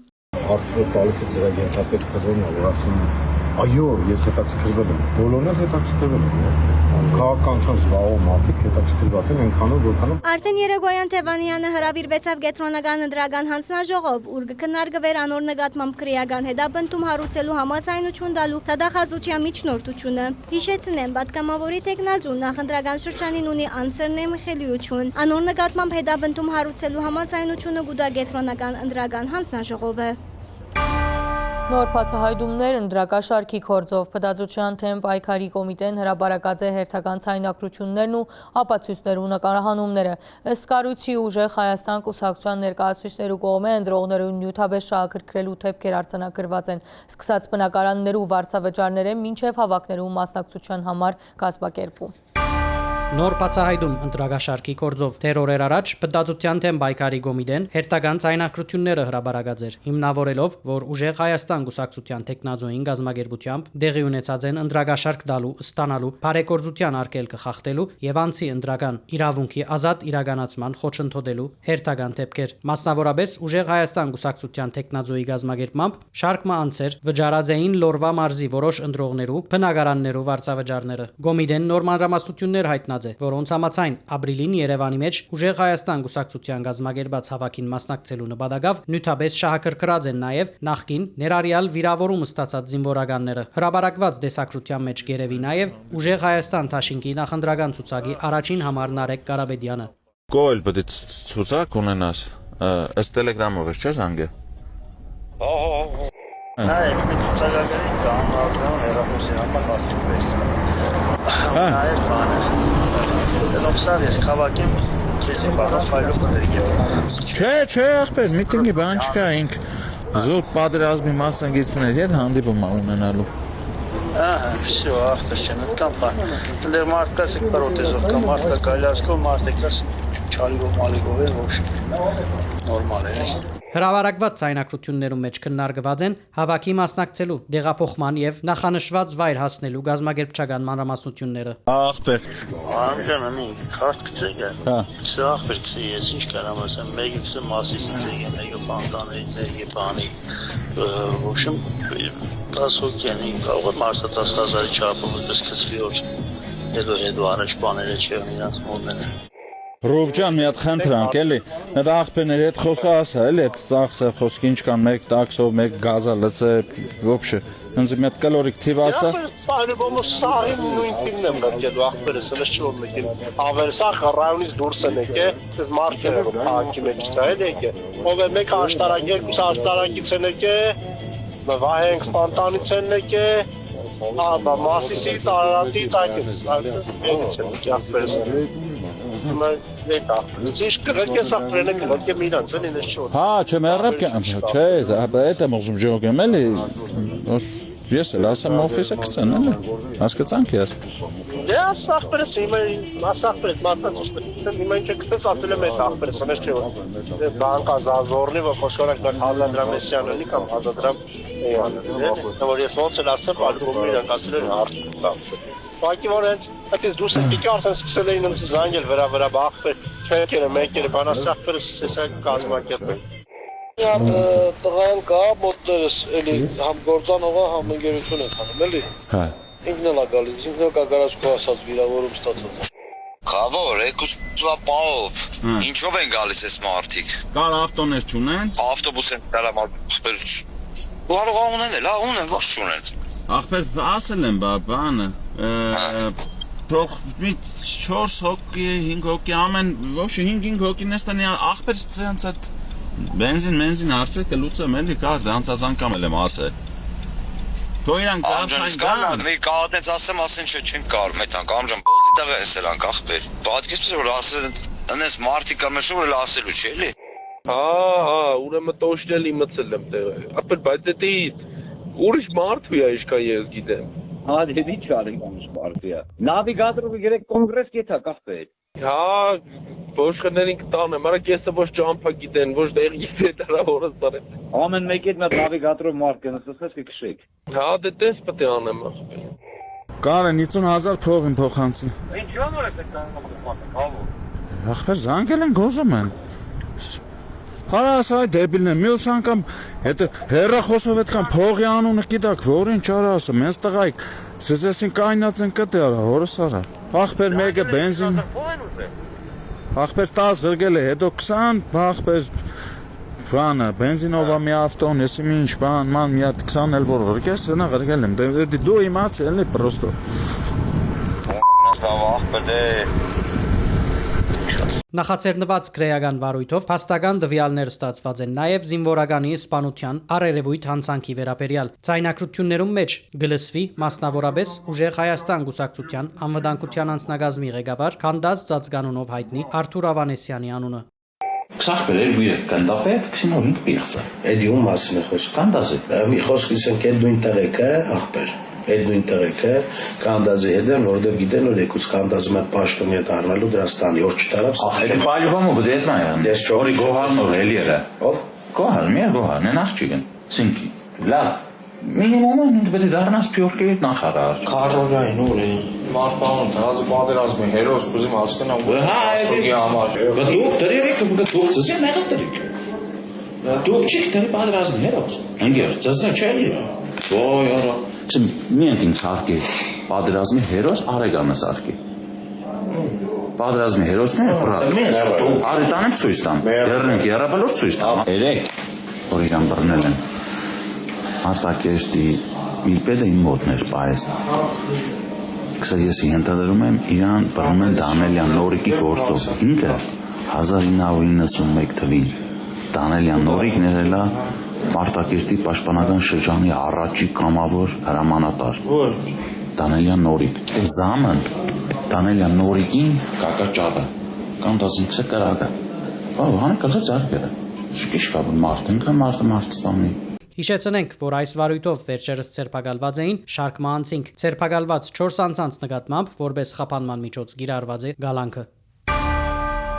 Հարցը տալիս է դրա ենթատեքստը որն է, որ ասում են այո, ես հետաքրքրվել եմ, բոլորն էլ հետաքրքրվել են։ Քաղաքականությամբ զբաղվող մարդիկ հետաքրքրված են այնքանով, որքանով։ Արդեն Երեգոյան Թևանյանը հրավիրվեցավ կենտրոնական ընդրական հանձնաժողով, ուր կքննարկվեր անոր նկատմամբ քրեական հետապնդում հարուցելու համաձայնություն տալու դատախազության միջնորդությունը։ Հիշեցնեմ, պատգամավորի տեխնացուն նախընտրական շրջանին ունի անձեռնե մխելիություն։ Անոր նկատմամբ հետապնդում հարուցելու համաձայնությունը գուտա կենտրոնական ընդրական հանձնաժողովը։ Նոր բացահայտումներ ընդրակաշարքի գործով Փդածության թեմ պայքարի կոմիտեն հրապարակած է հերթական ցայնակրություններն ու ապացույցներ ու նկարահանումները։ Ըստ կառույցի ուժեղ Հայաստան կուսակցության ներկայացուցիչներու կողմէ ընտրողներու նյութաբես շահագրգռելու թեփքեր արձանագրված են, սկսած բնակարաններու վարձավճարները մինչև հավաքներու մասնակցության համար կազմակերպում։ Նոր բացահայտում ընտրագաշարքի կորձով դեռ օրեր առաջ Փդածության թեմ պայքարի կոմիտեն հերթական ցայնակրությունները հրապարակած էր, հիմնավորելով, որ ուժեղ Հայաստան կուսակցության տեխնազոին գազագերբությամբ դեղի ունեցած են ընտրագաշարք դալու, ստանալու, բարեգործության արկելքը խախտելու եւ անցի ընտրական իրավունքի ազատ իրականացման խոչընդոտելու հերթական թեփքեր։ Մասնավորապես ուժեղ Հայաստան կուսակցության տեխնազոի գազագերբմամբ շարքը անցեր վճարած էին Լորվա մարզի որոշ ընտրողներու բնակարաններու վարձավճարները։ Կոմիտեն նոր մանրամասնություններ հայտնած որոնց համաձայն ապրիլին Երևանի մեջ ուժեղ Հայաստան կուսակցության գազագերբած հավաքին մասնակցելու նպատակով նյութաբես շահագրգռած են նաև նախկին ներառյալ վիրավորում ստացած զինվորականները։ Հրապարակված դեսակրության մեջ գերեւի նաև ուժեղ Հայաստան Թաշինքի նախընտրական ցուցակի առաջին համար Նարեկ Կարապետյանը։ Կոյլ պետք է ցուցակ ունենաս, ըստ տելեգրամով է, չէ՞ զանգը։ Այ ցուցակագրի կամարդան հերոսի համար հասցվեց։ Այ բանը։ Դրանով ես խավակեմ ցեզի բախայլով կդրկեմ։ Չէ, ախպեր, միտինգի բան չկա, ինք զուտ պատերազմի մասնակիցների հետ հանդիպում ունենալու։ Ահա, всё, ախտաշենը կամ բան։ Դեռ մարդկաս է պրոթեզով կամ մարդկա գալյասկով, մարդկաս չալիգով մալիգով է, ոչ նորմալ է։ Հրապարակված ցայնակրություններում մեջ քննարկված են հավաքի մասնակցելու, դեղափոխման եւ նախանշված վայր հասնելու գազագերբչական մանրամասնությունները։ Ախպեր։ Անջաննի, քարտ գցեք։ Հա։ Սա ախպեր գցի, ես ինչ կարամ ասեմ, մեկը գցի մասիսից է, մեկը բանտաներից է, բանի։ В общем, 10 հոգի կարող է մարսը 10,000-ի չափով գցվի ոչ։ Հետո առաջ բաները չեն իրանց մոդները։ Ռուբջան մի հատ խնդրանք էլի, այդ աղբերների հետ խոսա ասա էլի, այդ ծախսը խոսքի ինչ կան, մեկ տաքսով, մեկ գազա լծե, ոբշե, հենց մի հատ կալորիկ թիվ ասա։ По-любому սաղին նույն թիվն եմ գտել աղբերը, սլես չոր մեկին, ավել սաղ ռայոնից դուրս են եկե, ես մարդեր եմ քաղաքի մեջ ծայել եկե, ով է մեկ աշտարակ, երկուս աշտարակից են եկե, վահենք սպանտանից են եկե, Մասիսից, Արարատից, այդից են աղբերս։ Здесь кратко сохранено, кратко миранц, они насчет. Չէ, մերրապ չէ, այդ եմ ուզում ջոգեմ էլի, ես էլ ասեմ օֆիսը գցեն էլի, հասկացանք ես։ Դե ասախբերս ասախբերս մատածուշտ, հիմա ինչ կտես ասել եմ այդ ախբերս, անես չէ որ բանկա զազորնի որ խոսքորակ 1000 դրամ էսյան էլի կամ 1000 դրամ որ ես ոնց էլ ասեմ, ալբոմը իրակ ասել են արդյունք։ Բակի որ հենց այդպես դուրս եկի արդեն սկսել էին ինձ զանգել վրա ախպեր, չեկերը, մեկերը, բանասախբերը սեսակ կազմակերպել։ Տղան կա մոտներս էլի համ գործանողը, համ ընկերություն են անում, էլի։ Հա։ Ինքն էլ է գալիս, ինքն էլ կա գարաժ քո ասած վիրավորում ստացած։ Խավոր, եկուսվապով, ինչով են գալիս այս մարդիկ։ Կար ավտոներ չունեն։ Ավտոբուս են դարամ ախպեր։ Կարող ունեն, լա ունեն, ոչ չունեն։ Ախպեր ասել են բանը, թող մի 4 հոգի, 5 հոգի ամեն, ոչ 5 հոգին էստանի ախպեր ցենց այդ բենզին հարցը լուծեմ էլի կար, դրանցած անգամ եմ ասել։ Թող իրանք գան, մի կատնեց ասեմ, ասեն չեն կարող, մեթանք ամժան բոզի տեղ էսել անք ախպեր։ Պատկերացրու որ ասել այնես մարտիկա մեշով էլ ասելու չի էլի։ Հա, ուրեմն տոշնել իմացել եմ տեղը։ Ապա բայց դա ուրիշ մարդ է ինչքան ես գիտեմ։ Հա, դե ի՞նչ արին ուրիշ մարդ է։ Նավիգատորը գերեք կոնգրես կետա կախվել։ Հա, ոշխներին կտանեմ, արա կեսը ոչ ճամփա գիտեն, ոչ դեղի գիտեն, դրա որս տարել։ Ամեն մեկի հետ մի նավիգատորով մարդ կնստես կքշեք։ Հա, դե տես պետք է անեմ։ Կարեն 50000 փողին փոխանցի։ Ինչու՞ որ է պետք է անեմ, հավո։ Ախպեր զանգել են գոզում են։ Հարա ասա դեբիլն է, մյուս անգամ հետո հերախոսով այդքան փողի անունը գիտակ, որ ինչ արա ասա, մենց տղայք, սեզեսին կայնած են կտե արա, հորս արա։ Ախպեր մեկը բենզին։ Ախպեր 10 գրգել է, հետո 20, ախպեր բանը, բենզինովա մի ավտոն, եսի մի ինչ բան, ման մի հատ 20 էլ որ գրգես, նա գրգել եմ, դու իմացել էլի պրոստո։ Ախպեր դե Նախաձեռնված քրեական վարույթով փաստական տվյալներ ստացված են նաև զինվորականի սպանության առերևույթ հանցանքի վերաբերյալ։ Ձայնակրություններում մեջ գլսվի մասնավորապես Ուժեղ Հայաստան գուսակցության անվտանգության անձնագազմի ղեկավար Քանդազ Ծածկանունով հայտնի Արթուր Ավանեսյանի անունը։ Քսախբեր ու կանդապետ քսինովին պիղծը։ Էդի ում մասին է խոսքը։ Կանդազը։ Մի խոսքից են նույն տեղեկը ախպեր։ Այդ նույն տեղեկը Կանդազի հետ են, որովհետև գիտեն որ եկուց Կանդազում այդ պաշտոնի հետ առնելու դրաստանի որ չտարավ։ Այդ պայլվամը բդետ նայան։ Դες չորի գոհարն ու հելիերը։ Ով։ Գոհար, մի գոհարն են աղջիկն։ Սինքի։ Լավ։ Մինիմումը ինձ պետք է դառնաս փյորկի նախարար։ Քարորային ուր է։ Մարփանուն դրած պատերազմի հերոս կուզիմ հասկանամ։ Հա, այդի համար։ Դուք դրեք դուք ծզի մեղա դրեք։ Դուք չեք դրի պատերազմի հերոս։ Ընկեր, ծզնա չէ։ Ոյ, արա։ Միայն ինձ հարկի պատերազմի հերոս Արեգանը սարքի։ Պատերազմի հերոսն է բրատ։ Արիտանեմ ցույց տամ։ Երնենք երաբալոր ցույց տամ։ Երեք որ իրան բռնել են։ Հաստակերտի միպեդը իմ մոտներ պայես։ Քսա ես ենթադրում եմ իրան բռնում են Դանելյան Նորիկի գործով։ Ինքը 1991 թվին Դանելյան Նորիկն եղել է Մարտակերտի պաշտպանական շրջանի առաջի կամավոր հրամանատար։ Դանելյան Նորիկ։ Զամն Դանելյան Նորիկին կակաճառը կամ դասինքսը կրակը։ Հանը կլած արկերը։ Շկիշ կապն մարդ սպամնի։ Հիշեցնենք, որ այս վարույթով վերջերս ցերպակալված էին շարքմանցինք ցերպակալված 4 անձանց նկատմամբ որպես խափանման միջոց գիրառված է գալանքը։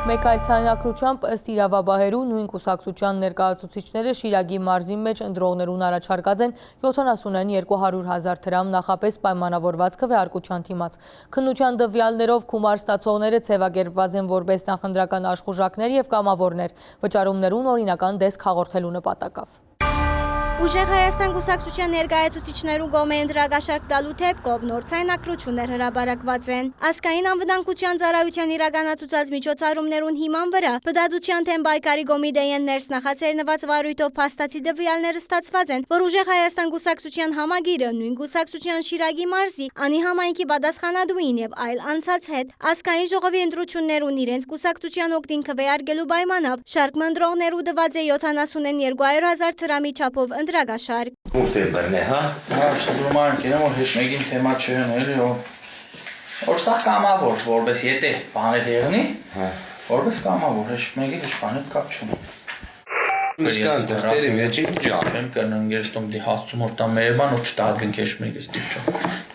Մեկ այլ ցանկությամբ ըստ իրավաբահերու նույն կուսակցության ներկայացուցիչները Շիրակի մարզի մեջ ընտրողներուն առաջարկած են 70-200,000 դրամ նախապես պայմանավորված քվեարկության դիմաց։ Քննության տվյալներով գումար ստացողները ձևակերպված են որպես նախընտրական աշխուժակներ եւ կամավորներ, վճարումներուն օրինական դեսք հաղորդելու նպատակով։ Ուժեղ Հայաստան գուսակցության ներկայացուցիչներու գոմե ընտրագաշարք տալու թեփքով նոր ցայնակրություններ հրաբարակված են։ Ազգային անվտանգության ծառայության իրականացուցած միջոցառումներուն հիման վրա Բդածության թեմ Բայկարի Գոմիդեյեն ներս նախաձեռնված վարույթով փաստացի տվյալները ստացված են, որ Ուժեղ Հայաստան գուսակցության համագիրը նույն գուսակցության Շիրակի մարզի անի համայնքի պատասխանատուին եւ այլ անցած հետ ազգային ժողովի ընտրություններուն իրենց գուսակցության օգտին քվեարկելու պայմանով շարք մնդրողներու դված է 70-200,000 դրամի չափով ընտրագաշարք։ Ուստի բռնե, հա։ Շնորհման կերեմ որ հեշ մեկին թեմա չեն էլի որ սա կամավոր որպես եթե բաներ եղնի, որպես կամավոր հեշ մեկին իշխանը կապ չունի։ Իսկան դերերի մեջ ջան եմ կնան գերստոմ դի հասցում որ տա մերման ու չտարվին քեշ մեկից դիք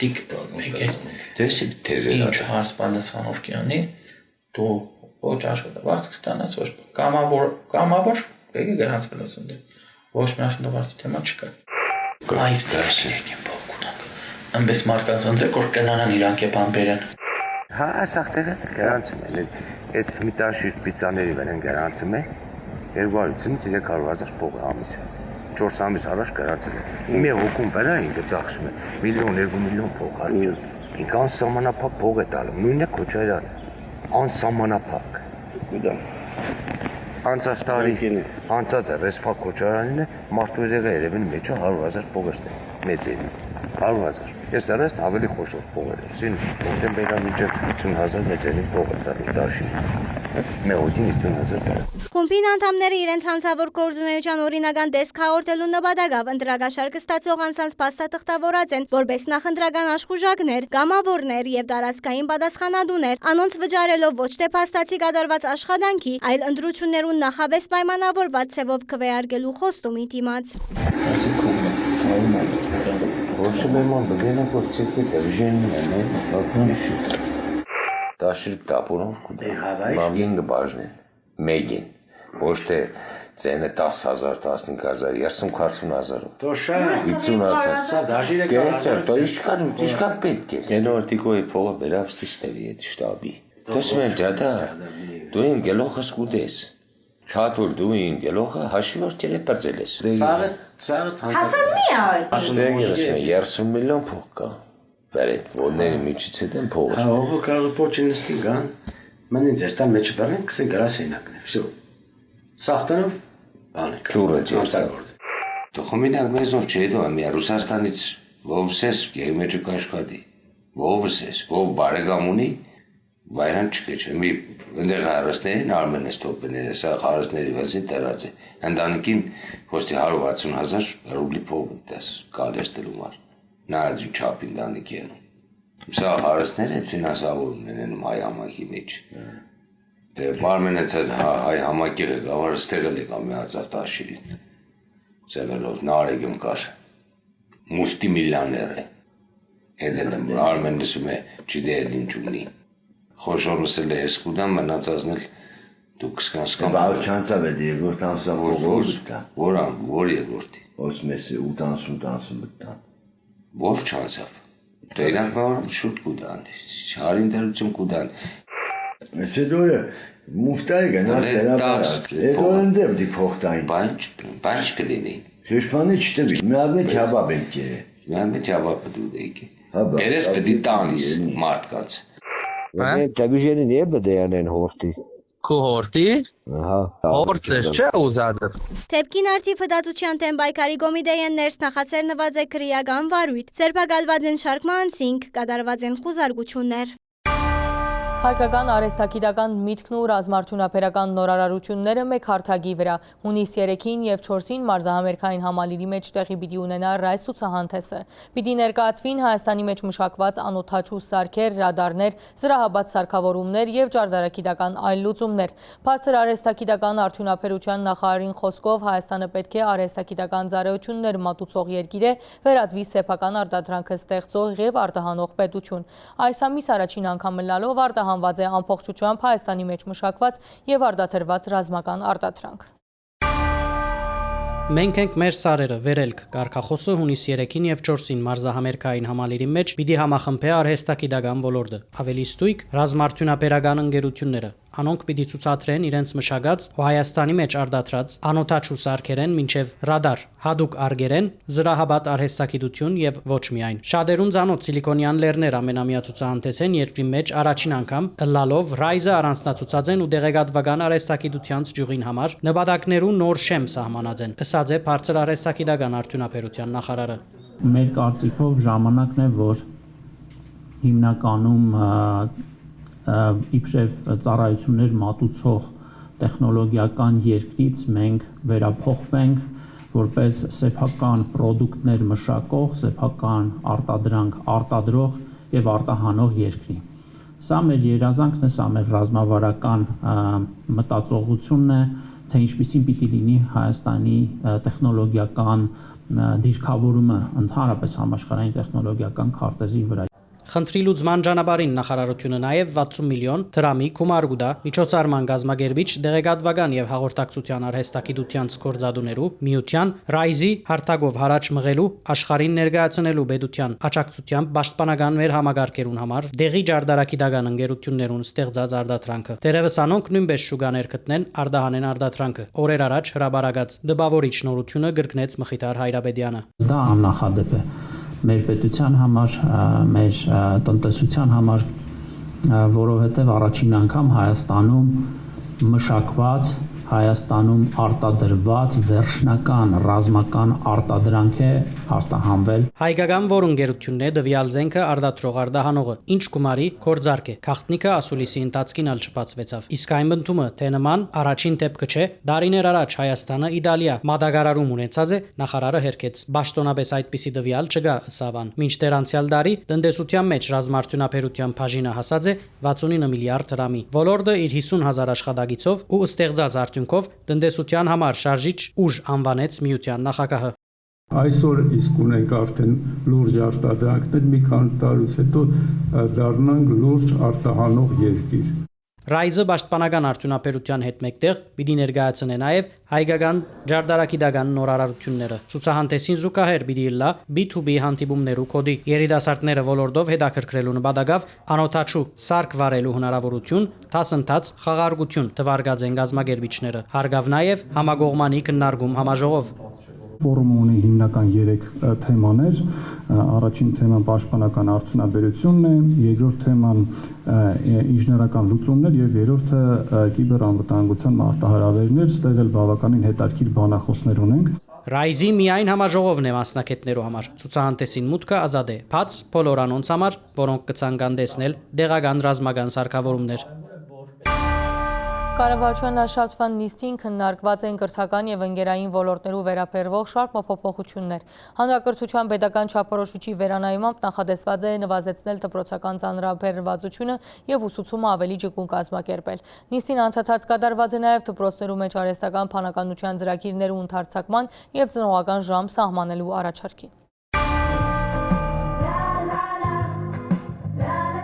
դիք մեկը դեսի թեզը ինչ հարց բանացան օրկյանի դու ոչ աշխատավարձ կստանաս ոչ կամավոր եկի գրանցվել ասնդի ոչ մի աշխատավարձի թեմա չկա այս դրասի եկեն բողունակ ամբես մարկած ընտրեք որ կնանան իրանք է բան բերեն հա ասախտերը գրանցում են այս միտաշի սպիցաների վեն գրանցում է 200-ից 300,000 փող ամիսը 4 ամիս առաջ գրանցել է մի հոգում վրա ինքը ծախսում է միլիոն 2 միլիոն փող արժի ինքը անսահմանափակ փող է տալու նույնն է Քոչարյանը անսահմանափակ գիտեմ անցած տարի անցած է Ռեսփա Քոչարյանին մարդու երևի մեջը 100,000 փող է մեծերի 100,000 ես արեստ ավելի խոշոր փող էր սին որտեղ բեկամիջը 50,000 մեծերի փող է տալու դաշի մեղոդին 50,000 Խումբին անդամները իրենց հանցավոր կոորդինացիան օրինական դեսք հաղորդելու նպատակով ընտրագաշարքը ստացող անձանց փաստաթղթավորած են որպես նախընտրական աշխուժակներ, կամավորներ եւ տարածքային պատասխանատուներ, անոնց վճարելով ոչ թե փաստացի կատարված աշխատանքի, այլ ընտրություններուն նախաբես պայմանավորված ցևով քվեարկելու խոստումի դիմաց։ Больше мемон бегена по цирке держение, не Դաշիր տապուրով կուդե, մամին գբաժնեն, մեգին, ոչ թե ծենը 10,000, 15,000, 30,000 Տոշա, 50,000 Դաշիրը կարասար, то իշկան պետք է Գենո արտիկոյի փողը բերավ ստիշների էտ շտաբի Տեսում եմ ջադա, դու իմ գելոխս կուդես Շատ որ դու իմ գելոխը հաշիվոր տերը պրձել ես Սաղը Հասան մի ալ Աշտեղ ես մեն 30 միլիոն փող կա Բերետ, որների միջից հետ են փողը Հա, ովը կարը պոչին նստի գան Մեն ինձ էստան մեջը բերնեն կսեն գրաս հինակն է Վսյո Սաղտանով բան է Ճուրը ճերտա Դու խոմինակ մեզով չէ դու ամիա Ռուսաստանից Վով սես, եվ մեջը կաշկադի Վովս ես, վով բարեգամ ունի Վայրան չկեչ, մի ընդեղ հարստներին արմեն ես թոպեները, սա հարստների վասին տրած է, ընդանիքին ոստի 160,000 ռուբլի փող դες կալեստելու մար, նայած ու չապ ընդանիքի են, սա հարստները ֆինանսավորումն են հայ համակի մեջ, դե բարմենեց հայ համակի ղեկավարը ստեղել եկա միացավ տաշիրին, սեղելով նարեգում կար, մուլտիմիլիոներ է, էդել եմ արմեն լսում է չիդեր ինչ ունի, խոշորնսել է եսկուդան մնացազնել դու կսկանսկան Բավ չանցավ է երկորդ անսավ ողոր բտան որ երկորդի Osm esi 80 bıttan. Ով չանցավ Դե իրանք մավորում շուտ կուդան, հարին դերություն կուդան Mesela doğru muftayı gene selam önce bir pohtayın. Banç kıdeni. Düşmanı çıktı bir. Mehmet kebap belki. Mehmet kebap dudeki. Eres kıdı tanis mart kans. Tabii jeni niye bedeyanen horti? Kohorti? Hortes չէ ուզածը։ Թեպքին արդի ֆդատության թեմ բայկարի գոմիդեյեն ներս նախացեր նված է քրեական վարույթ։ Ձերբակալված են շարքման անցինք, կատարված են խուզարկություններ։ Հայկական արհեստագիտական միտքն ու ռազմարդյունաբերական նորարարությունները մեկ հարթակի վրա հունիս 3-ին և 4-ին մարզահամերգային համալիրի մեջ տեղի պիտի ունենա ռայս ցուցահանդեսը։ Պիտի ներկայացվին Հայաստանի մեջ մշակված անօդաչու սարքեր, ռադարներ, զրահաբաց սարքավորումներ և ճարտարագիտական այլ լուծումներ։ Բացր արհեստագիտական արդյունաբերության նախարարին խոսքով Հայաստանը պետք է արհեստագիտական ծառայություններ մատուցող երկիր է, վերածվի սեփական արտադրանքը ստեղծող և արտահանող պետություն։ Այս ամիս առաջին անգամ լալով արտահանված է ամբողջությամբ Հայաստանի մեջ մշակված և արտադրված ռազմական արտադրանք։ Մենք ենք մեր սարերը, վերելք, կարգախոսը հունիս 3-ին և 4-ին մարզահամերգային համալիրի մեջ պիտի համախմբե արհեստագիտական ոլորտը, ավելի ստույգ ռազմարդյունաբերական ընկերությունները, անոնք պիտի ցուցադրեն իրենց մշակած ու Հայաստանի մեջ արտադրած անօդաչու սարքերեն մինչև ռադար, հատուկ արգերեն, զրահաբաց արհեստագիտություն և ոչ միայն։ Շատերուն ցանոթ սիլիկոնյան լեռներ ամենամյա ցուցահանդես են երկրի մեջ առաջին անգամ ըլլալով ռայզը առանձնացուցած են ու դեղեկատվական արհեստագիտության ճյուղին համար նպատակներու նոր շեմ սահմանած են։ Ասած է բարձր արհեստագիտական արդյունաբերության նախարարը։ Մեր կարծիքով ժամանակն է, որ հիմնականում իբրև ծառայություններ մատուցող տեխնոլոգիական երկրից մենք վերափոխվենք որպես սեփական պրոդուկտներ մշակող, սեփական արտադրանք արտադրող եւ արտահանող երկրի։ Սա մեր երազանքն է, սա մեր ռազմավարական մտածողությունն է, թե ինչպիսին պիտի լինի Հայաստանի տեխնոլոգիական դիրքավորումը ընդհանրապես համաշխարհային տեխնոլոգիական քարտեզի վրա։ Խնդրի լուծման ճանապարհին նախարարությունը նաև 60 միլիոն դրամի գումար կուտա միջոցառման գազագերբիչ դեղեկատվական եւ հաղորդակցության արհեստագիտության գործադուներու միության ռայզի հարթակով հարաճ մղելու աշխարհին ներկայացնելու պետության աջակցությամբ պաշտպանական մեր համագարկերուն համար դեղի ջարդարակիտական ընկերություններուն ստեղծած արտադրանքը դերևս անոնք նույնպես շուկաներ գտնեն արտահանեն արտադրանքը օրեր առաջ հրաբարակած դպավորիչ նորությունը գրկնեց Մխիթար Հայրապետյանը։ Դա աննախադեպ է մեր պետության համար, մեր տնտեսության համար, որովհետև առաջին անգամ Հայաստանում մշակված, Հայաստանում արտադրված վերջնական ռազմական արտադրանք է արտահանվել։ Հայկական որ ընկերությունն է դվյալ զենքը արտադրող արտահանողը, ինչ գումարի կորձարք է, քաղտնիկը ասուլիսի ընթացքին ալ չբացվեցավ։ Իսկ այն բնդումը, թե նման առաջին դեպքը չէ, դարիներ առաջ Հայաստանը Իտալիա մատակարարում ունեցած է, նախարարը հերքեց։ Պաշտոնապես այդպիսի դվյալ չկա ըսավան։ Մինչդեռ անցյալ տարի տնտեսության մեջ ռազմարդյունաբերության բաժինը հասած է 69 միլիարդ դրամի։ Ոլորտը իր 50,000 աշխատակիցով ու ստեղծած արդյունքով տնտեսության համար շարժիչ ուժ անվանեց միության նախագահը։ Այսօր իսկ ունենք արդեն լուրջ արտադրանքներ, մի քանի տարուց հետո դառնանք լուրջ արտահանող երկիր։ Ռայզը պաշտպանական արդյունաբերության հետ մեկտեղ պիտի ներկայացնե նաև հայկական ջարդարակիտական նորարարությունները։ Ցուցահանդեսին զուգահեռ պիտի լա B2B հանդիպումներու կոդի երիտասարդները ոլորտով հետաքրքրելու նպատակով անօդաչու սարք վարելու հնարավորություն, դասընթաց, խաղարկություն թվարկած են գազագերբիչները։ Հարգավ նաև համագողմանի քննարկում համաժողով։ Ֆորումը ունի հիմնական 3 թեմաներ, առաջին թեման պաշտպանական արդյունաբերությունն է, երկրորդ թեման ինժեներական լուծումներ եւ երրորդը կիբերանվտանգության մարտահրավերներ, ստեղ էլ բավականին հետաքրքիր բանախոսներ ունենք։ Ռայզի միայն համաժողովն է մասնակիցներու համար։ Ցուցահանդեսին մուտքը ազատ է, բաց բոլոր անոնց համար, որոնք կցանկանան տեսնել դեղական ռազմական սարքավորումներ։ Կառավարության աշխատվան նիստին քննարկված են կրթական եւ ընկերային ոլորտներու վերաբերվող շարք փոփոխություններ։ Հանրակրթության պետական չափորոշիչի վերանայումամբ նախադեсված է նվազեցնել դպրոցական ծանրաբեռնվածությունը եւ ուսուցումը ավելի ճկուն կազմակերպել։ Նիստին անդադար կատարված է նաեւ դպրոցներու մեջ արհեստական փանականության ծրագիրներու ընդարձակման եւ ծնողական ժամ սահմանելու առաջարկին։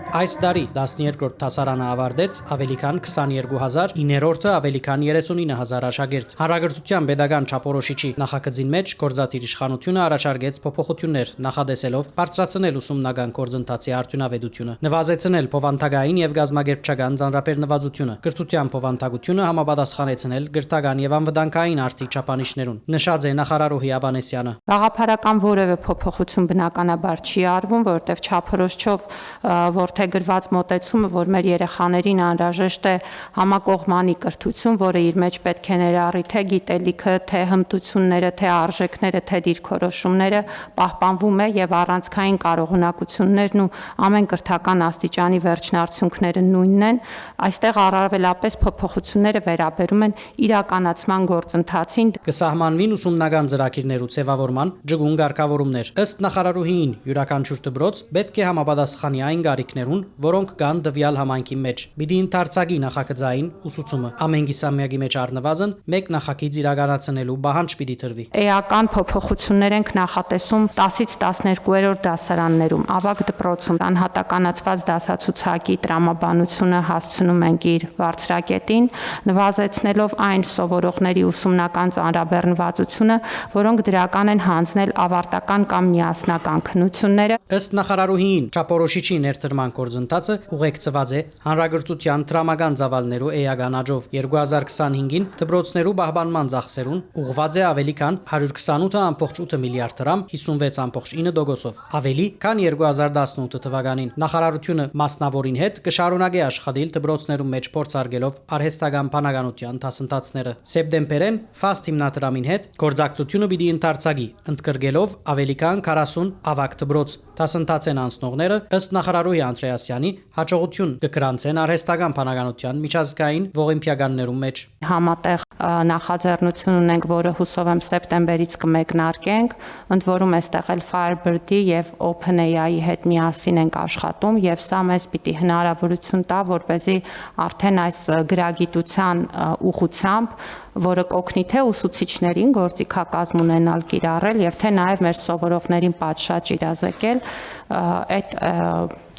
Այս տարի 12-րդ դասարանը ավարտեց ավելի քան 22,000, 9-րդը ավելի քան 39,000 աշակերտ։ Հանրակրթության պետական չափորոշիչի նախագծին մեջ գործադիր իշխանությունը առաջարկեց փոփոխություններ, նախադեсելով բարձրացնել ուսումնական գործընթացի արդյունավետությունը, նվազեցնել փոխանցագային եւ գազագերբչական ծանրաբեռնվածությունը, կրթության փոխանցագությունը համապատասխանեցնել գրթական եւ անվտանգային արդի չափանիշներուն։ Նշած է նախարարուհի Ավանեսյանը։ Գաղափարական որևէ փոփոխություն բնականաբար չի արվում, որտեղ չափորոշչով որդեգրված մոտեցումը, որ մեր երեխաներին անհրաժեշտ է համակողմանի կրթություն, որը իր մեջ պետք է ներառի թե գիտելիքը, թե հմտությունները, թե արժեքները, թե դիրքորոշումները, պահպանվում է եւ առանցքային կարողունակություններն ու ամեն կրթական աստիճանի վերջնարդյունքները նույնն են, այստեղ առավելապես փոփոխությունները վերաբերում են իրականացման գործընթացին։ Կսահմանվին ուսումնական ծրագիրներու ձևավորման ջգուն ղեկավարումներ։ Ըստ նախարարուհին, յուրաքանչյուր դպրոց պետք է համապատասխանի այն գարիքներուն, որոնք կան տվյալ համայնքի մեջ։ Պիտի ընդարձակի նախագծային ուսուցումը։ Ամեն գիսամյակի մեջ առնվազն մեկ նախագիծ իրականացնելու պահանջ պիտի տրվի։ Էական փոփոխություններ ենք նախատեսում 10-ից 12-րդ դասարաններում, ավագ դպրոցում անհատականացված դասացուցակի տրամաբանությունը հասցնում ենք իր բարձրակետին, նվազեցնելով այն սովորողների ուսումնական ծանրաբեռնվածությունը, որոնք դրական են հանձնել ավարտական կամ միասնական քննությունները։ Ըստ նախարարուհին, չափորոշիչի ներդրման գործընթացը ուղեկցված է հանրակրթության տրամական ծավալներու էական աճով։ 2025-ին դպրոցներու պահպանման ծախսերուն ուղղված է ավելի քան 128.8 միլիարդ դրամ, 56.9%-ով, ավելի քան 2018 թվականին։ Նախարարությունը մասնավորին հետ կշարունակի աշխատել դպրոցներու մեջ փորձարկելով արհեստական բանականության դասընթացները։ Սեպտեմբերին FAST հիմնադրամին հետ գործակցությունը պիտի ընդարձակի, ընդգրկելով ավելի քան 40 ավագ դպրոց։ Դասընթացեն անցնողները ըստ նախարարուհի Անդրեասյանի հաջողություն կգրանցեն արհեստական բանականության միջազգային ողիմպիականներում մեջ։ Համատեղ նախաձեռնություն ունենք, որը հուսով եմ սեպտեմբերից կմեկնարկենք, ընդ որում այստեղ էլ Firebird-ի եւ OpenAI-ի հետ միասին ենք աշխատում եւ սա մեզ պիտի հնարավորություն տա, որպեսզի արդեն այս գրագիտության ուղղությամբ, որը կօգնի թե ուսուցիչներին գործիքակազմ ունենալ կիրառել եւ թե նաեւ մեր սովորողներին պատշաճ իրազեկել, այդ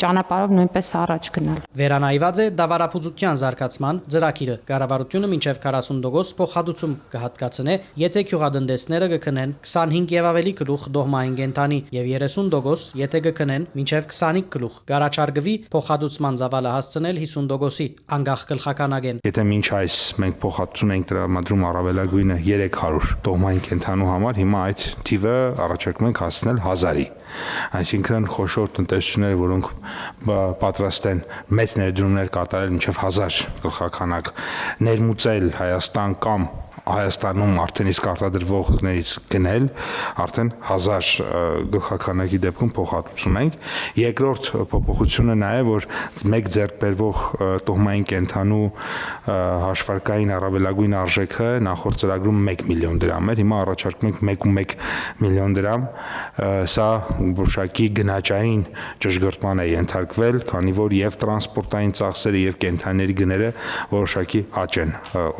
ճանապարհով նույնպես առաջ գնալ։ Վերանայված է դավարապուծության զարգացման ծրագիրը։ Կառավարությունը մինչև 40% փոխհատուցում կհատկացնե, եթե գյուղատնտեսները կքնեն 25 եւ ավելի գլուխ դոհմային կենթանի եւ 30%, եթե կքնեն մինչև 25 գլուխ։ Գարաչարգվի փոխհատուցման ծավալը հասցնել 50%-ի անկախ գլխականագեն։ Եթե մինչ այս մենք փոխհատուցում ենք տրամադրում առավելագույնը 300 դոհմային կենթանու համար, հիմա այդ թիվը առաջարկում ենք հասցնել 1000-ի։ Այսինքն խոշոր տնտեսությունները, որոնք պատրաստ են մեծ ներդրումներ կատարել մինչև 1000 գլխականակ, ներմուծել Հայաստան կամ Հայաստանում արդեն իսկ արտադրվողներից գնել, արդեն 1000 գլխականակի դեպքում փոխհատուցում ենք։ Երկրորդ փոփոխությունը նա է, որ մեկ ձեռք բերվող տոհմային կենթանու հաշվարկային առավելագույն արժեքը նախորդ ծրագրում 1 միլիոն դրամ էր, հիմա առաջարկում ենք 1.1 միլիոն դրամ։ Սա որոշակի գնաճային ճշգրտման է ենթարկվել, քանի որ եւ տրանսպորտային ծախսերը եւ կենթանիների գները որոշակի աճ են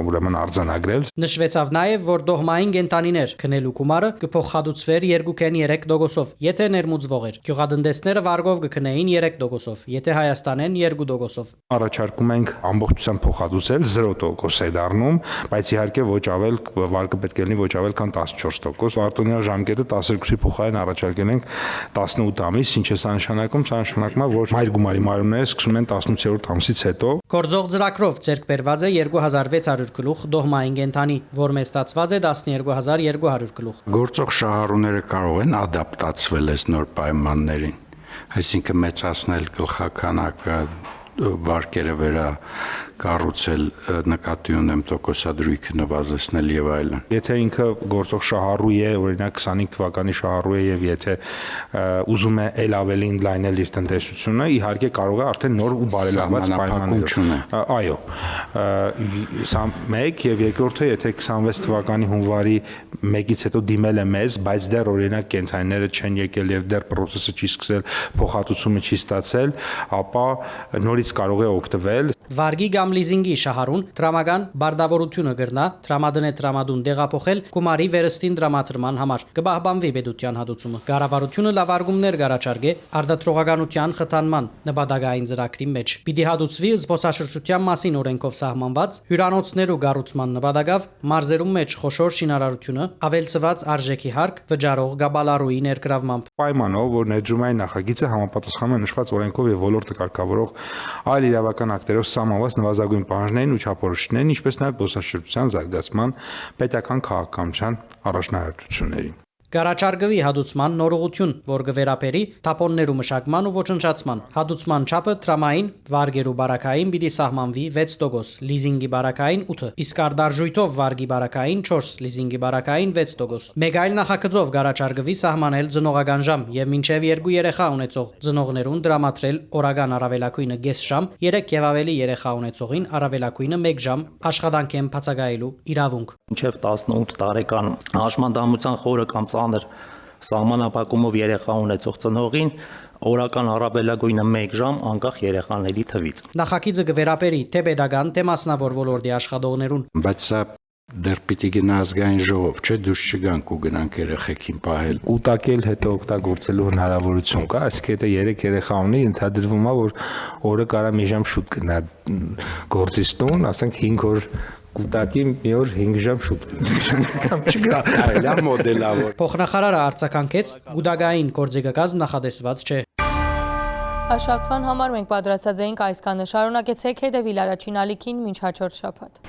ուրեմն արձանագրել։ Նշվեցավ նաև, որ դոհմային կենթանիներ քնելու գումարը կփոխհատուցվեր 2.3%-ով, եթե ներմուծվող էր։ Գյուղատնտեսները վարգով կքնեին 3%-ով, եթե Հայաստանեն 2%-ով։ Առաջարկում ենք ամբողջությամբ փոխհատուցել 0% է դառնում, բայց իհարկե ոչ ավել, վարկը պետք է լինի ոչ ավել քան 14%։ Արտոնյալ ժամկետը 12-ի փոխարեն առաջարկել ենք 18 ամիս, ինչ է սա նշանակում, սա նշանակում է, որ մայր գումարի մարումները սկսում են 18-րդ ամսից հետո։ Գործող ծրագրով ձեռք բերված է 2600 գլուխ դոհմային կենթանի, որը ստացված է 12200 գլուխ։ Գործող շահառուները կարող են ադապտացվել այս նոր պայմաններին, այսինքն մեծացնել գլխականակը, վարկերը կառուցել, նկատի ունեմ տոկոսադրույքը նվազեցնել եւ այլն։ Եթե ինքը գործող շահառու է, օրինակ 25 թվականի շահառու է եւ եթե ուզում է ել ավելի ընդլայնել իր տնտեսությունը, իհարկե կարող է արդեն նոր ու բարելավված պայմաններով։ Այո։ Սա մեկ եւ երկրորդը, եթե 26 թվականի հունվարի 1-ից հետո դիմել է մեզ, բայց դեռ օրինակ կենթանիները չեն եկել եւ դեռ process-ը չի սկսել, փոխհատուցումը չի ստացել, ապա նորից կարող է օգտվել։ Վարգի կամ լիզինգի շահառուն տրամական բարդավորությունը գրնա տրամադնե տրամադուն դեղափոխել գումարի վերստին դրամատրման համար կբահբանվի պետության հատուցումը։ Կառավարությունը լավարգումներ կառաջարկե արտադրողականության խթանման նպատակային ծրագրի մեջ։ Պիտի հատուցվի զբոսաշրջության մասին օրենքով սահմանված հյուրանոցներու կառուցման նպատակով մարզերում մեջ խոշոր շինարարությունը ավելցված արժեքի հարկ վճարող գաբալարուի ներգրավմամբ։ Պայմանով, որ ներդրումային նախագիծը համապատասխանում է նշված օրենքով եւ ոլորտը կարգավորող այլ իրավական ակտերով սահմանված նվազագույն պահանջներին ու չափորոշիչներին, ինչպես նաեւ զբոսաշրջության զարգացման պետական քաղաքականության առաջնահերթություններին։ Կառաջարկվի հատուցման նորողություն, որ կվերապերի թափոններու մշակման ու ոչնչացման։ Հատուցման չափը տրամային վարգերու բարակային պիտի սահմանվի 6%, լիզինգի բարակային 8%, իսկ արդարժույթով վարգի բարակային 4%, լիզինգի բարակային 6%։ Մեկ այլ նախագծով կառաջարկվի սահմանել ծնողական ժամ եւ մինչեւ 2 երեխա ունեցող ծնողներուն դրամատրել օրական առավելակույնը 5 ժամ, 3 եւ ավելի երեխա ունեցողին առավելակույնը 1 ժամ աշխատանքեն բացակայելու իրավունք։ Մինչեւ 18 տարեկան հաշմանդամության խորը կամ ծանր սահմանափակումով երեխա ունեցող ծնողին օրական առավելագույնը 1 ժամ անկախ երեխաների թվից։ Նախագիծը կվերապերի թե pedagogan, թե մասնավոր ոլորտի աշխատողներուն։ Բայց սա դեռ պիտի գնա ազգային ժողով, չէ՞ դուրս չգանք ու գնանք երեխեքին պահել։ Կուտակել հետո օգտագործելու հնարավորություն կա, այսինքն եթե 3 երեխա ունի, ընդհանրվում է, որ օրը կարա մի ժամ շուտ գնա գործից տուն, ասենք 5 օր կուտակի մի օր 5 ժամ շուտ կամ չկա այլ մոդելավոր։ Փոխնախարարը արձագանքեց գուտակային գործիքակազմ նախադեсված չէ։ Հաշվարկման համար մենք պատրաստած էինք այսքանը, շարունակեցեք հետևել առաջին ալիքին մինչ հաջորդ շաբաթ։